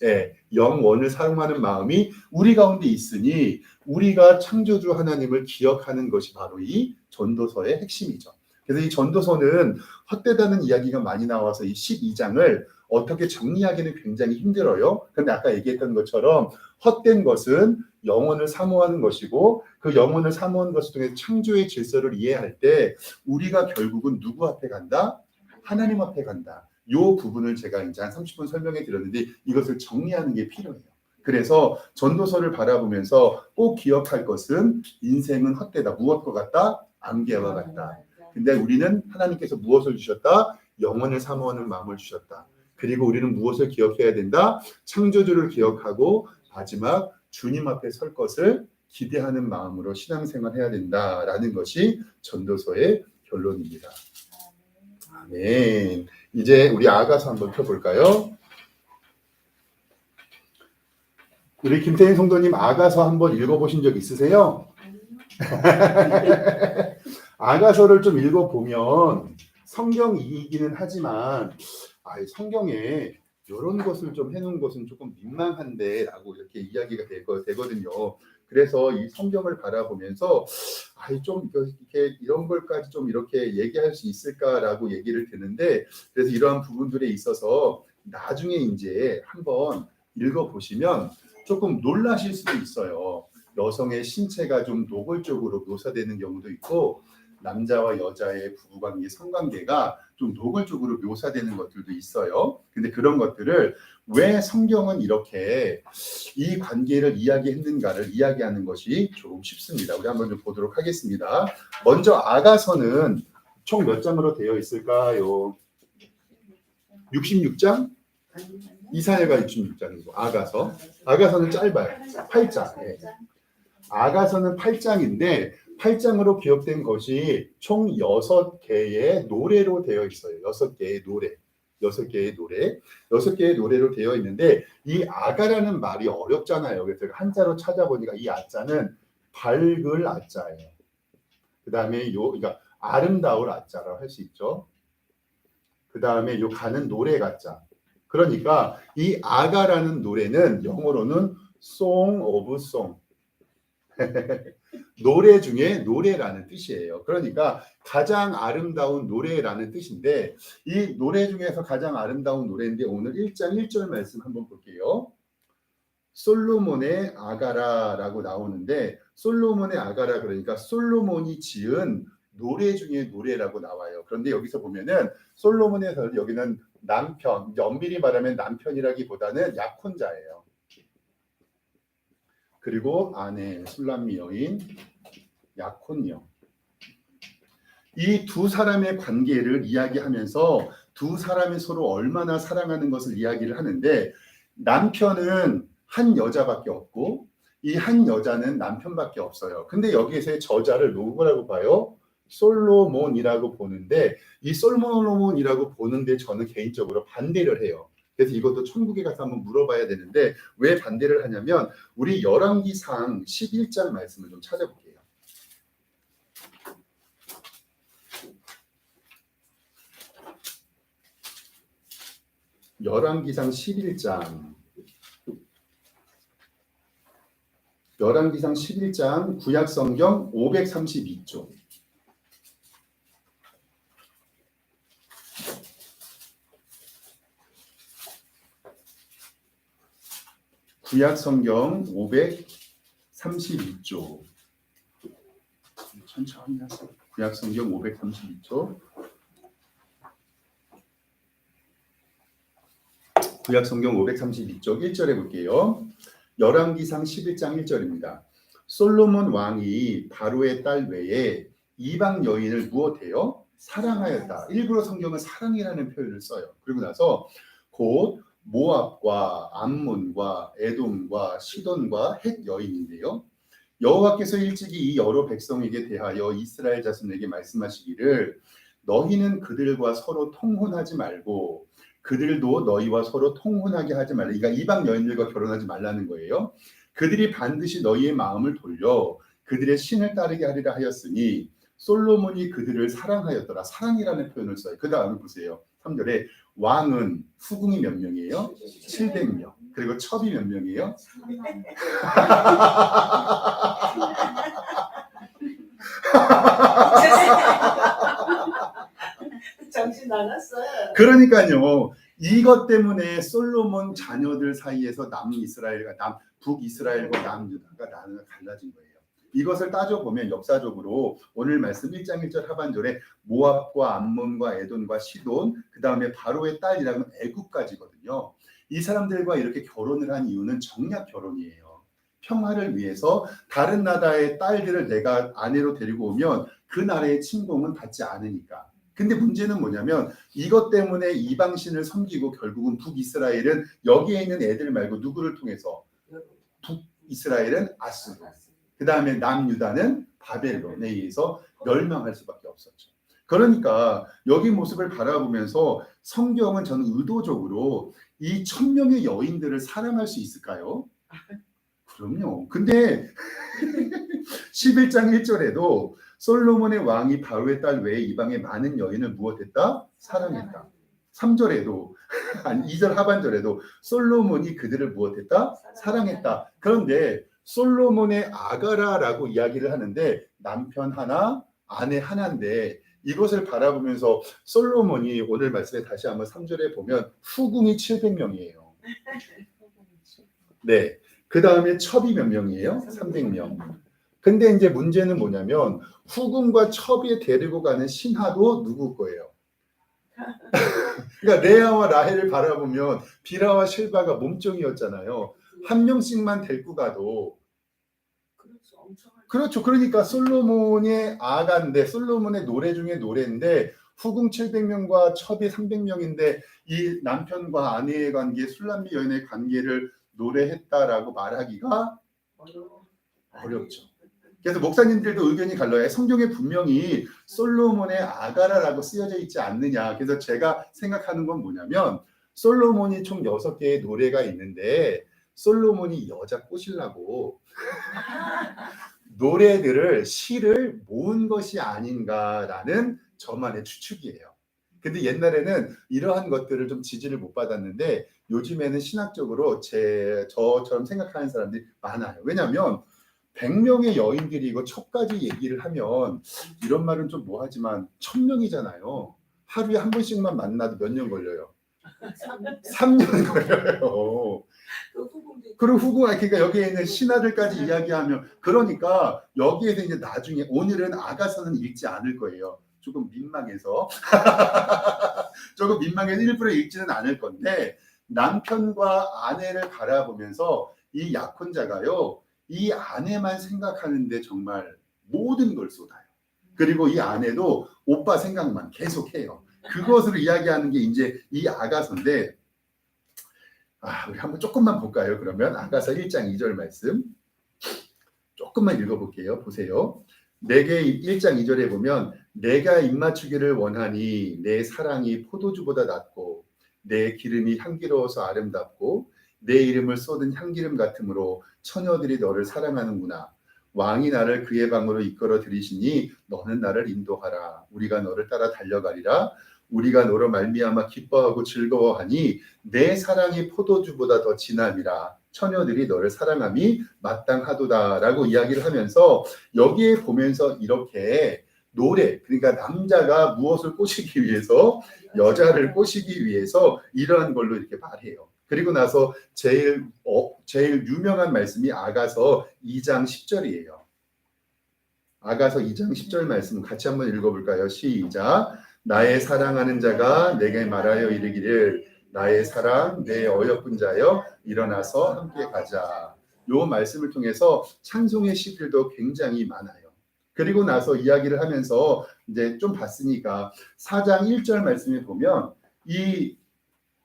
예, 영원을 사랑하는 마음이 우리 가운데 있으니 우리가 창조주 하나님을 기억하는 것이 바로 이 전도서의 핵심이죠. 그래서 이 전도서는 헛되다는 이야기가 많이 나와서 이 12장을 어떻게 정리하기는 굉장히 힘들어요. 그런데 아까 얘기했던 것처럼 헛된 것은 영혼을 사모하는 것이고 그 영혼을 사모하는 것을 통해 창조의 질서를 이해할 때 우리가 결국은 누구 앞에 간다? 하나님 앞에 간다. 이 부분을 제가 이제 한 30분 설명해 드렸는데 이것을 정리하는 게 필요해요. 그래서 전도서를 바라보면서 꼭 기억할 것은 인생은 헛되다. 무엇과 같다? 안개와 같다. 근데 우리는 하나님께서 무엇을 주셨다? 영혼을 사모하는 마음을 주셨다. 그리고 우리는 무엇을 기억해야 된다? 창조주를 기억하고 마지막 주님 앞에 설 것을 기대하는 마음으로 신앙생활 해야 된다라는 것이 전도서의 결론입니다. 아멘. 이제 우리 아가서 한번 펴볼까요? 우리 김태인 성도님 아가서 한번 읽어보신 적 있으세요? 아가서를 좀 읽어보면 성경이기는 하지만 성경에 이런 것을 좀 해놓은 것은 조금 민망한데 라고 이렇게 이야기가 되거든요. 그래서 이 성경을 바라보면서 좀 이렇게 이런 걸까지 좀 이렇게 얘기할 수 있을까라고 얘기를 드는데 그래서 이러한 부분들에 있어서 나중에 이제 한번 읽어보시면 조금 놀라실 수도 있어요. 여성의 신체가 좀 노골적으로 묘사되는 경우도 있고 남자와 여자의 부부관계, 성관계가 좀 노골적으로 묘사되는 것들도 있어요. 근데 그런 것들을 왜 성경은 이렇게 이 관계를 이야기했는가를 이야기하는 것이 조금 쉽습니다. 우리 한번 좀 보도록 하겠습니다. 먼저 아가서는 총 몇 장으로 되어 있을까요? 66장? 이사야가 66장이고 아가서는 짧아요. 8장. 네. 아가서는 8장인데 8장으로 기억된 것이 총 6개의 노래로 되어 있어요. 6개의 노래로 되어 있는데 이 아가라는 말이 어렵잖아요. 그래서 한자로 찾아보니까 이 아자는 밝을 아자예요. 그 다음에 그러니까 아름다울 아자라고 할 수 있죠. 그 다음에 요 가는 노래 가자. 그러니까 이 아가라는 노래는 영어로는 Song of Song. 노래 중에 노래라는 뜻이에요. 그러니까 가장 아름다운 노래라는 뜻인데 이 노래 중에서 가장 아름다운 노래인데 오늘 1장 1절 말씀 한번 볼게요. 솔로몬의 아가라라고 나오는데 솔로몬의 아가라 그러니까 솔로몬이 지은 노래 중에 노래라고 나와요. 그런데 여기서 보면은 솔로몬에서 여기는 남편, 엄밀히 말하면 남편이라기보다는 약혼자예요. 그리고 아내, 술람미 여인, 약혼녀. 이 두 사람의 관계를 이야기하면서 두 사람이 서로 얼마나 사랑하는 것을 이야기를 하는데 남편은 한 여자밖에 없고 이 한 여자는 남편밖에 없어요. 근데 여기에서의 저자를 누구라고 봐요? 솔로몬이라고 보는데 이 솔로몬이라고 보는데 저는 개인적으로 반대를 해요. 그래서 이것도 천국에 가서 한번 물어봐야 되는데 왜 반대를 하냐면 우리 열왕기상 11장 말씀을 좀 찾아볼게요. 열왕기상 11장 구약성경 532쪽 구약성경 532쪽 천천히 하세요. 구약성경 532쪽 구약성경 532쪽 1절에 볼게요. 열왕기상 11장 1절입니다. 솔로몬 왕이 바로의 딸 외에 이방 여인을 무엇해요? 사랑하였다. 일부러 성경은 사랑이라는 표현을 써요. 그리고 나서 곧 모압과 암몬과 에돔과 시돈과 헷 여인인데요. 여호와께서 일찍이 이 여러 백성에게 대하여 이스라엘 자손에게 말씀하시기를 너희는 그들과 서로 통혼하지 말고 그들도 너희와 서로 통혼하게 하지 말라. 그러니까 이방 여인들과 결혼하지 말라는 거예요. 그들이 반드시 너희의 마음을 돌려 그들의 신을 따르게 하리라 하였으니 솔로몬이 그들을 사랑하였더라. 사랑이라는 표현을 써요. 그 다음에 보세요. 3절에 왕은 후궁이 몇 명이에요? 700명. 그리고 첩이 몇 명이에요? 정신 나갔어요. 그러니까요. 이것 때문에 솔로몬 자녀들 사이에서 남이스라엘과 북이스라엘과 남유다가 나누어 갈라진 거예요. 이것을 따져보면 역사적으로 오늘 말씀 1장 1절 하반절에 모압과 암몬과 에돔과 시돈, 그 다음에 바로의 딸이라는 애굽까지거든요. 이 사람들과 이렇게 결혼을 한 이유는 정략 결혼이에요. 평화를 위해서 다른 나라의 딸들을 내가 아내로 데리고 오면 그 나라의 침공은 받지 않으니까. 근데 문제는 뭐냐면 이것 때문에 이방신을 섬기고 결국은 북이스라엘은 여기에 있는 애들 말고 누구를 통해서 북이스라엘은 아수르, 그 다음에 남유다는 바벨론에 의해서 멸망할 수밖에 없었죠. 그러니까 여기 모습을 바라보면서 성경은 저는 의도적으로 이 1000명의 여인들을 사랑할 수 있을까요? 그럼요. 근데 11장 1절에도 솔로몬의 왕이 바로의 딸 외에 이방의 많은 여인을 무엇했다? 사랑했다. 3절에도 아니 2절 하반절에도 솔로몬이 그들을 무엇했다? 사랑했다. 그런데 솔로몬의 아가라라고 이야기를 하는데 남편 하나, 아내 하나인데 이것을 바라보면서 솔로몬이 오늘 말씀에 다시 한번 3절에 보면 후궁이 700명이에요. 네. 그 다음에 첩이 몇 명이에요? 300명. 근데 이제 문제는 뭐냐면 후궁과 첩이 데리고 가는 신하도 누구 거예요? 그러니까 레아와 라헬을 바라보면 비라와 실바가 몸종이었잖아요. 한 명씩만 데리고 가도 그렇죠. 그러니까 솔로몬의 아가인데 솔로몬의 노래 중에 노래인데 후궁 700명과 첩이 300명인데 이 남편과 아내의 관계, 술람미 여인의 관계를 노래했다라고 말하기가 어렵죠. 그래서 목사님들도 의견이 갈라요. 성경에 분명히 솔로몬의 아가라라고 쓰여져 있지 않느냐. 그래서 제가 생각하는 건 뭐냐면 솔로몬이 총 6개의 노래가 있는데 솔로몬이 여자 꼬시려고 노래들을 시를 모은 것이 아닌가라는 저만의 추측이에요. 근데 옛날에는 이러한 것들을 좀 지지를 못 받았는데 요즘에는 신학적으로 저처럼 생각하는 사람들이 많아요. 왜냐하면 100명의 여인들이 이거 첩까지 얘기를 하면 이런 말은 좀 뭐하지만 1000명이잖아요. 하루에 한 번씩만 만나도 몇 년 걸려요? 3년 걸려요. 그리고 후궁, 그러니까 여기에 있는 신하들까지 이야기하면 그러니까 여기에서 이제 나중에 오늘은 아가서는 읽지 않을 거예요. 조금 민망해서 조금 민망해서 일부러 읽지는 않을 건데 남편과 아내를 바라보면서 이 약혼자가요 이 아내만 생각하는데 정말 모든 걸 쏟아요. 그리고 이 아내도 오빠 생각만 계속해요. 그것으로 이야기하는 게 이제 이 아가서인데 우리 한번 조금만 볼까요? 그러면 아가서 1장 2절 말씀 조금만 읽어볼게요. 보세요. 내게 1장 2절에 보면 내가 입맞추기를 원하니 내 사랑이 포도주보다 낫고 내 기름이 향기로워서 아름답고 내 이름을 쏟은 향기름 같으므로 처녀들이 너를 사랑하는구나. 왕이 나를 그의 방으로 이끌어 들이시니 너는 나를 인도하라. 우리가 너를 따라 달려가리라. 우리가 너로 말미암아 기뻐하고 즐거워하니 내 사랑이 포도주보다 더 진함이라. 처녀들이 너를 사랑함이 마땅하도다라고 이야기를 하면서 여기에 보면서 이렇게 노래, 그러니까 남자가 무엇을 꼬시기 위해서 여자를 꼬시기 위해서 이러한 걸로 이렇게 말해요. 그리고 나서 제일 유명한 말씀이 아가서 2장 10절이에요. 아가서 2장 10절 말씀 같이 한번 읽어볼까요? 시작. 나의 사랑하는 자가 내게 말하여 이르기를 나의 사랑 내 어여쁜 자여 일어나서 함께 가자. 요 말씀을 통해서 찬송의 시들도 굉장히 많아요. 그리고 나서 이야기를 하면서 이제 좀 봤으니까 4장 1절 말씀에 보면 이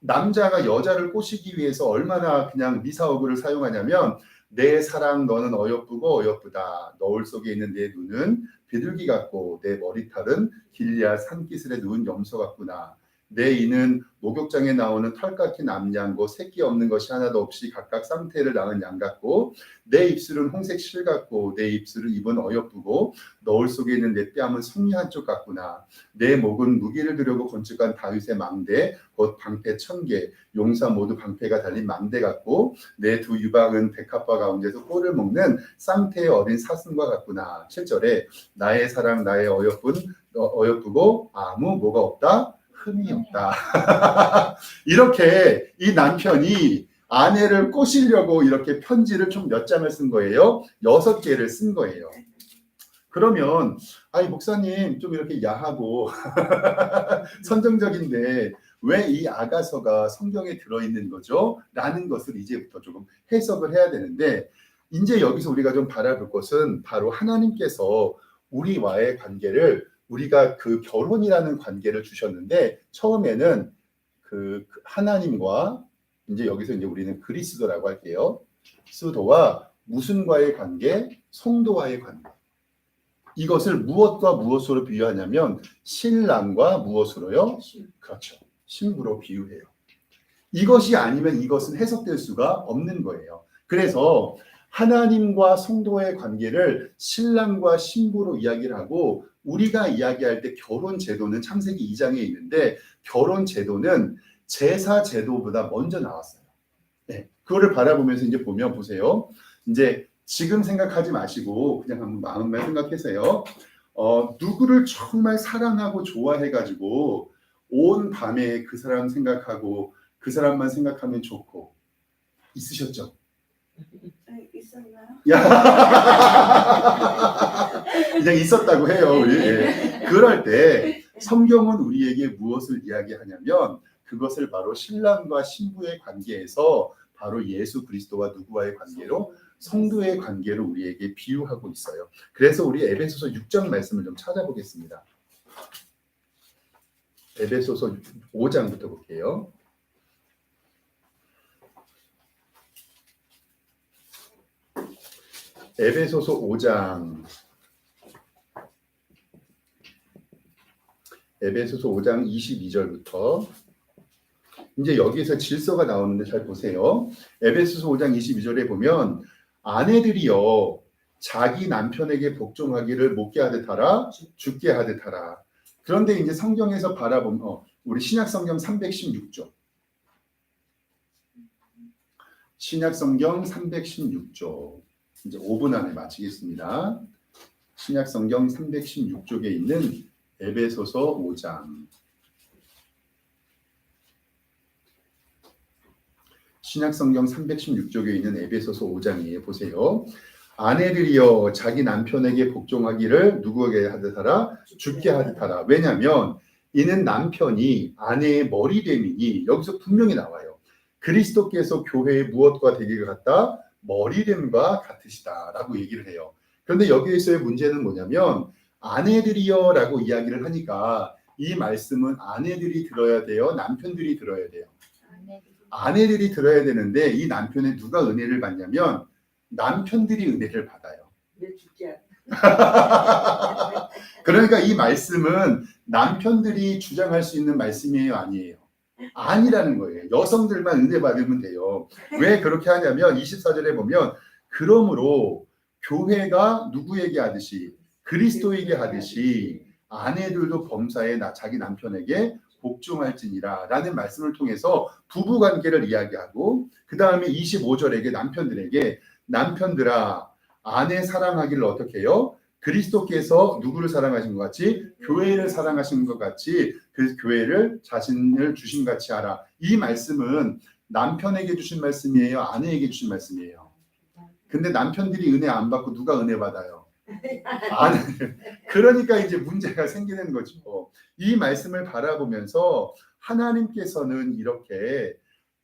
남자가 여자를 꼬시기 위해서 얼마나 그냥 미사오그를 사용하냐면 내 사랑 너는 어여쁘고 어여쁘다. 너울 속에 있는 내 눈은 비둘기 같고 내 머리털은 길리앗 산기슬에 누운 염소 같구나. 내 이는 목욕장에 나오는 털 깎인 암양고 새끼 없는 것이 하나도 없이 각각 쌍태를 낳은 양 같고 내 입술은 홍색 실 같고 내 입술은 입은 어여쁘고 너울 속에 있는 내 뺨은 성리 한쪽 같구나. 내 목은 무기를 들여고 건축한 다윗의 망대 곧 방패 1000개 용사 모두 방패가 달린 망대 같고 내 두 유방은 백합화 가운데서 꼴을 먹는 쌍태의 어린 사슴과 같구나. 7절에 나의 사랑 나의 어여쁘고 아무 뭐가 없다 흠이 없다. 이렇게 이 남편이 아내를 꼬시려고 이렇게 편지를 총 몇 장을 쓴 거예요? 6개를 쓴 거예요. 그러면 아니 목사님 좀 이렇게 야하고 선정적인데 왜 이 아가서가 성경에 들어있는 거죠? 라는 것을 이제부터 조금 해석을 해야 되는데 이제 여기서 우리가 좀 바라볼 것은 바로 하나님께서 우리와의 관계를 우리가 그 결혼이라는 관계를 주셨는데 처음에는 그 하나님과 이제 여기서 이제 우리는 그리스도라고 할게요. 그리스도와 무슨과의 관계? 성도와의 관계. 이것을 무엇과 무엇으로 비유하냐면 신랑과 무엇으로요? 그렇죠. 신부로 비유해요. 이것이 아니면 이것은 해석될 수가 없는 거예요. 그래서 하나님과 성도의 관계를 신랑과 신부로 이야기를 하고 우리가 이야기할 때 결혼 제도는 창세기 2장에 있는데 결혼 제도는 제사 제도보다 먼저 나왔어요. 네, 그거를 바라보면서 이제 보면 보세요. 이제 지금 생각하지 마시고 그냥 한번 마음만 생각해서요. 누구를 정말 사랑하고 좋아해가지고 온 밤에 그 사람 생각하고 그 사람만 생각하면 좋고 있으셨죠? 있었나요? 그냥 있었다고 해요. 우리. 예. 그럴 때 성경은 우리에게 무엇을 이야기하냐면 그것을 바로 신랑과 신부의 관계에서 바로 예수 그리스도와 누구와의 관계로 성도의 관계로 우리에게 비유하고 있어요. 그래서 우리 에베소서 6장 말씀을 좀 찾아보겠습니다. 에베소서 5장부터 볼게요. 에베소서 5장 에베소서 5장 22절부터 이제 여기서 질서가 나오는데 잘 보세요. 에베소서 5장 22절에 보면 아내들이여 자기 남편에게 복종하기를 못게 하듯 하라 죽게 하듯 하라. 그런데 이제 성경에서 바라보면 우리 신약성경 316조 신약성경 316조 이제 5분 안에 마치겠습니다. 신약성경 316쪽에 있는 에베소서 5장 신약성경 316쪽에 있는 에베소서 5장이에요. 보세요. 아내들이여 자기 남편에게 복종하기를 누구에게 하듯 하라 죽게 하듯 하라. 왜냐하면 이는 남편이 아내의 머리됨이니 여기서 분명히 나와요. 그리스도께서 교회의 무엇과 되기가 같다? 머리됨과 같으시다 라고 얘기를 해요. 그런데 여기에서의 문제는 뭐냐면 아내들이여 라고 이야기를 하니까 이 말씀은 아내들이 들어야 돼요? 남편들이 들어야 돼요? 아내들이 들어야 되는데 이 남편에 누가 은혜를 받냐면 남편들이 은혜를 받아요. 그러니까 이 말씀은 남편들이 주장할 수 있는 말씀이에요? 아니에요? 아니라는 거예요. 여성들만 은혜 받으면 돼요. 왜 그렇게 하냐면 24절에 보면 그러므로 교회가 누구에게 하듯이 그리스도에게 하듯이 아내들도 범사에 자기 남편에게 복종할지니라 라는 말씀을 통해서 부부관계를 이야기하고 그 다음에 25절에게 남편들에게 남편들아 아내 사랑하기를 어떻게 해요? 그리스도께서 누구를 사랑하신 것 같이 교회를 사랑하신 것 같이 그 교회를 자신을 주신 같이 하라. 이 말씀은 남편에게 주신 말씀이에요? 아내에게 주신 말씀이에요? 근데 남편들이 은혜 안 받고 누가 은혜 받아요? 아내. 그러니까 이제 문제가 생기는 거죠. 이 말씀을 바라보면서 하나님께서는 이렇게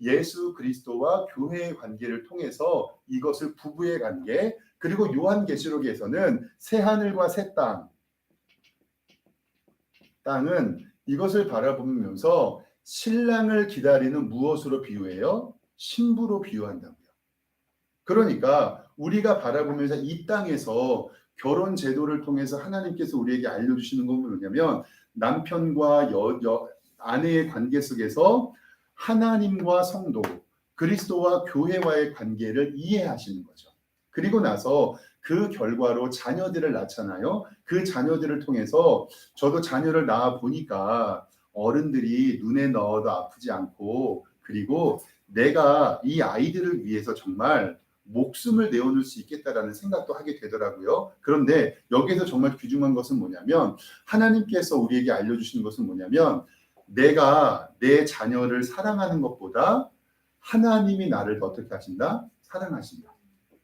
예수 그리스도와 교회의 관계를 통해서 이것을 부부의 관계 그리고 요한계시록에서는 새 하늘과 새 땅은 이것을 바라보면서 신랑을 기다리는 무엇으로 비유해요? 신부로 비유한다고요. 그러니까 우리가 바라보면서 이 땅에서 결혼 제도를 통해서 하나님께서 우리에게 알려주시는 건 뭐냐면 남편과 아내의 관계 속에서 하나님과 성도, 그리스도와 교회와의 관계를 이해하시는 거죠. 그리고 나서 그 결과로 자녀들을 낳잖아요. 그 자녀들을 통해서 저도 자녀를 낳아 보니까 어른들이 눈에 넣어도 아프지 않고, 그리고 내가 이 아이들을 위해서 정말 목숨을 내어놓을 수 있겠다라는 생각도 하게 되더라고요. 그런데 여기에서 정말 귀중한 것은 뭐냐면, 하나님께서 우리에게 알려주시는 것은 뭐냐면, 내가 내 자녀를 사랑하는 것보다 하나님이 나를 어떻게 하신다? 사랑하신다.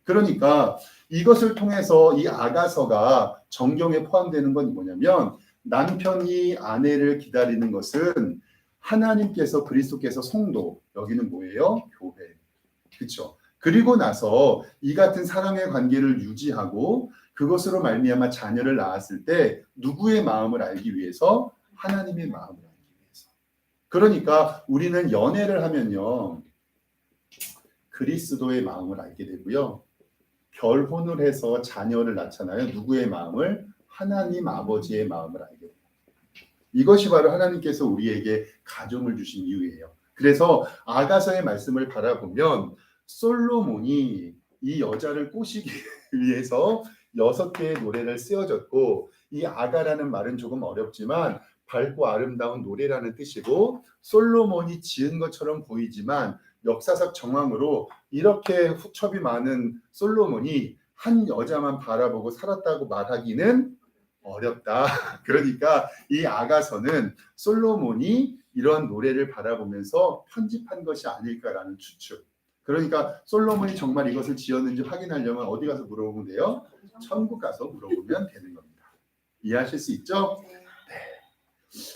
그러니까 이것을 통해서 이 아가서가 정경에 포함되는 건 뭐냐면, 남편이 아내를 기다리는 것은 하나님께서, 그리스도께서 성도, 여기는 뭐예요? 교회. 그렇죠? 그리고 나서 이 같은 사랑의 관계를 유지하고 그것으로 말미암아 자녀를 낳았을 때 누구의 마음을 알기 위해서? 하나님의 마음을 알기 위해서. 그러니까 우리는 연애를 하면요, 그리스도의 마음을 알게 되고요, 결혼을 해서 자녀를 낳잖아요. 누구의 마음을? 하나님 아버지의 마음을 알게 돼요. 이것이 바로 하나님께서 우리에게 가정을 주신 이유예요. 그래서 아가서의 말씀을 바라보면 솔로몬이 이 여자를 꼬시기 위해서 6개의 노래를 쓰어졌고, 이 아가라는 말은 조금 어렵지만 밝고 아름다운 노래라는 뜻이고, 솔로몬이 지은 것처럼 보이지만 역사적 정황으로 이렇게 후첩이 많은 솔로몬이 한 여자만 바라보고 살았다고 말하기는 어렵다. 그러니까 이 아가서는 솔로몬이 이런 노래를 바라보면서 편집한 것이 아닐까라는 추측. 그러니까 솔로몬이 정말 이것을 지었는지 확인하려면 어디 가서 물어보면 돼요? 천국 가서 물어보면 되는 겁니다. 이해하실 수 있죠? 네.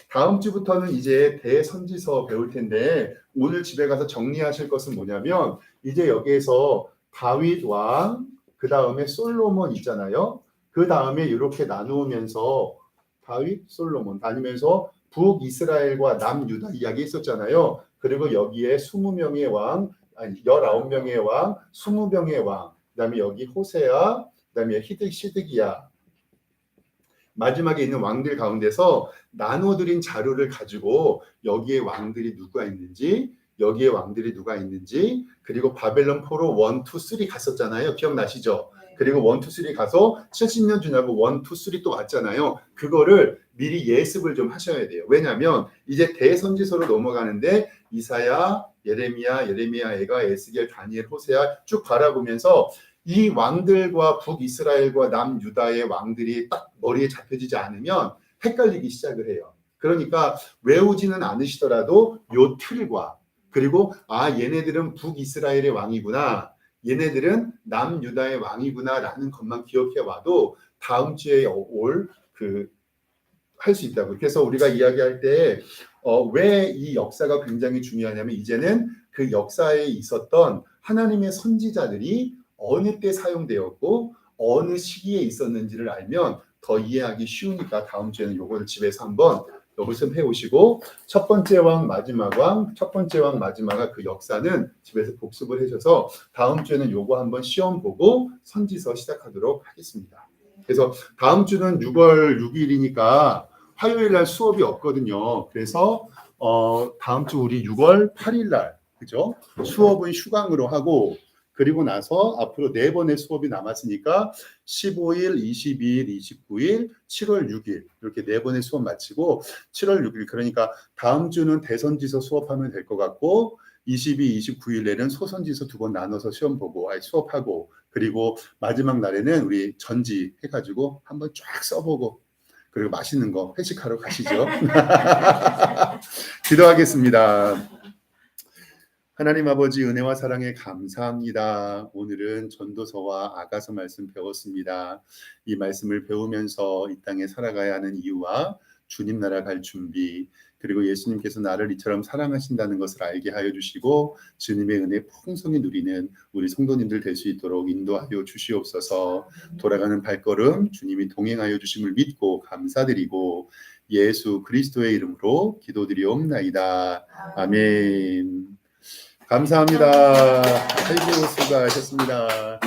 다음 주부터는 이제 대선지서 배울 텐데, 오늘 집에 가서 정리하실 것은 뭐냐면, 이제 여기에서 다윗 왕, 그 다음에 솔로몬 있잖아요. 그 다음에 이렇게 나누면서 다윗, 솔로몬 다니면서 북이스라엘과 남유다 이야기 있었잖아요. 그리고 여기에 20명의 왕, 19명의 왕, 20명의 왕, 그 다음에 여기 호세아, 그 다음에 시드기야, 마지막에 있는 왕들 가운데서 나눠드린 자료를 가지고 여기에 왕들이 누가 있는지, 여기에 왕들이 누가 있는지, 그리고 바벨론 포로 1, 2, 3 갔었잖아요. 기억나시죠? 그리고 1, 2, 3 가서 70년 지나고 1, 2, 3 또 왔잖아요. 그거를 미리 예습을 좀 하셔야 돼요. 왜냐하면 이제 대선지서로 넘어가는데 이사야, 예레미야, 애가, 에스겔, 다니엘, 호세아 쭉 바라보면서 이 왕들과 북이스라엘과 남유다의 왕들이 딱 머리에 잡혀지지 않으면 헷갈리기 시작을 해요. 그러니까 외우지는 않으시더라도 요 틀과, 그리고 얘네들은 북이스라엘의 왕이구나, 얘네들은 남유다의 왕이구나 라는 것만 기억해 와도 다음 주에 할 수 있다고. 그래서 우리가 이야기할 때 왜 이 역사가 굉장히 중요하냐면, 이제는 그 역사에 있었던 하나님의 선지자들이 어느 때 사용되었고 어느 시기에 있었는지를 알면 더 이해하기 쉬우니까 다음 주에는 요거를 집에서 한번 여기서 해오시고, 첫 번째 왕 마지막 그 역사는 집에서 복습을 해줘서 다음 주에는 요거 한번 시험 보고 선지서 시작하도록 하겠습니다. 그래서 다음 주는 6월 6일이니까 화요일 날 수업이 없거든요. 그래서 다음 주 우리 6월 8일 날, 그죠? 수업은 휴강으로 하고, 그리고 나서 앞으로 4번의 수업이 남았으니까 15일, 22일, 29일, 7월 6일 이렇게 4번의 수업 마치고 7월 6일, 그러니까 다음 주는 대선지서 수업하면 될 것 같고, 22, 29일에는 소선지서 2번 나눠서 시험 보고 수업하고, 그리고 마지막 날에는 우리 전지 해가지고 한번 쫙 써보고, 그리고 맛있는 거 회식하러 가시죠. 기도하겠습니다. 하나님 아버지, 은혜와 사랑에 감사합니다. 오늘은 전도서와 아가서 말씀 배웠습니다. 이 말씀을 배우면서 이 땅에 살아가야 하는 이유와 주님 나라 갈 준비, 그리고 예수님께서 나를 이처럼 사랑하신다는 것을 알게 하여 주시고 주님의 은혜 풍성히 누리는 우리 성도님들 될 수 있도록 인도하여 주시옵소서. 돌아가는 발걸음 주님이 동행하여 주심을 믿고 감사드리고 예수 그리스도의 이름으로 기도드리옵나이다. 아멘. 감사합니다. 아이고 수고하셨습니다.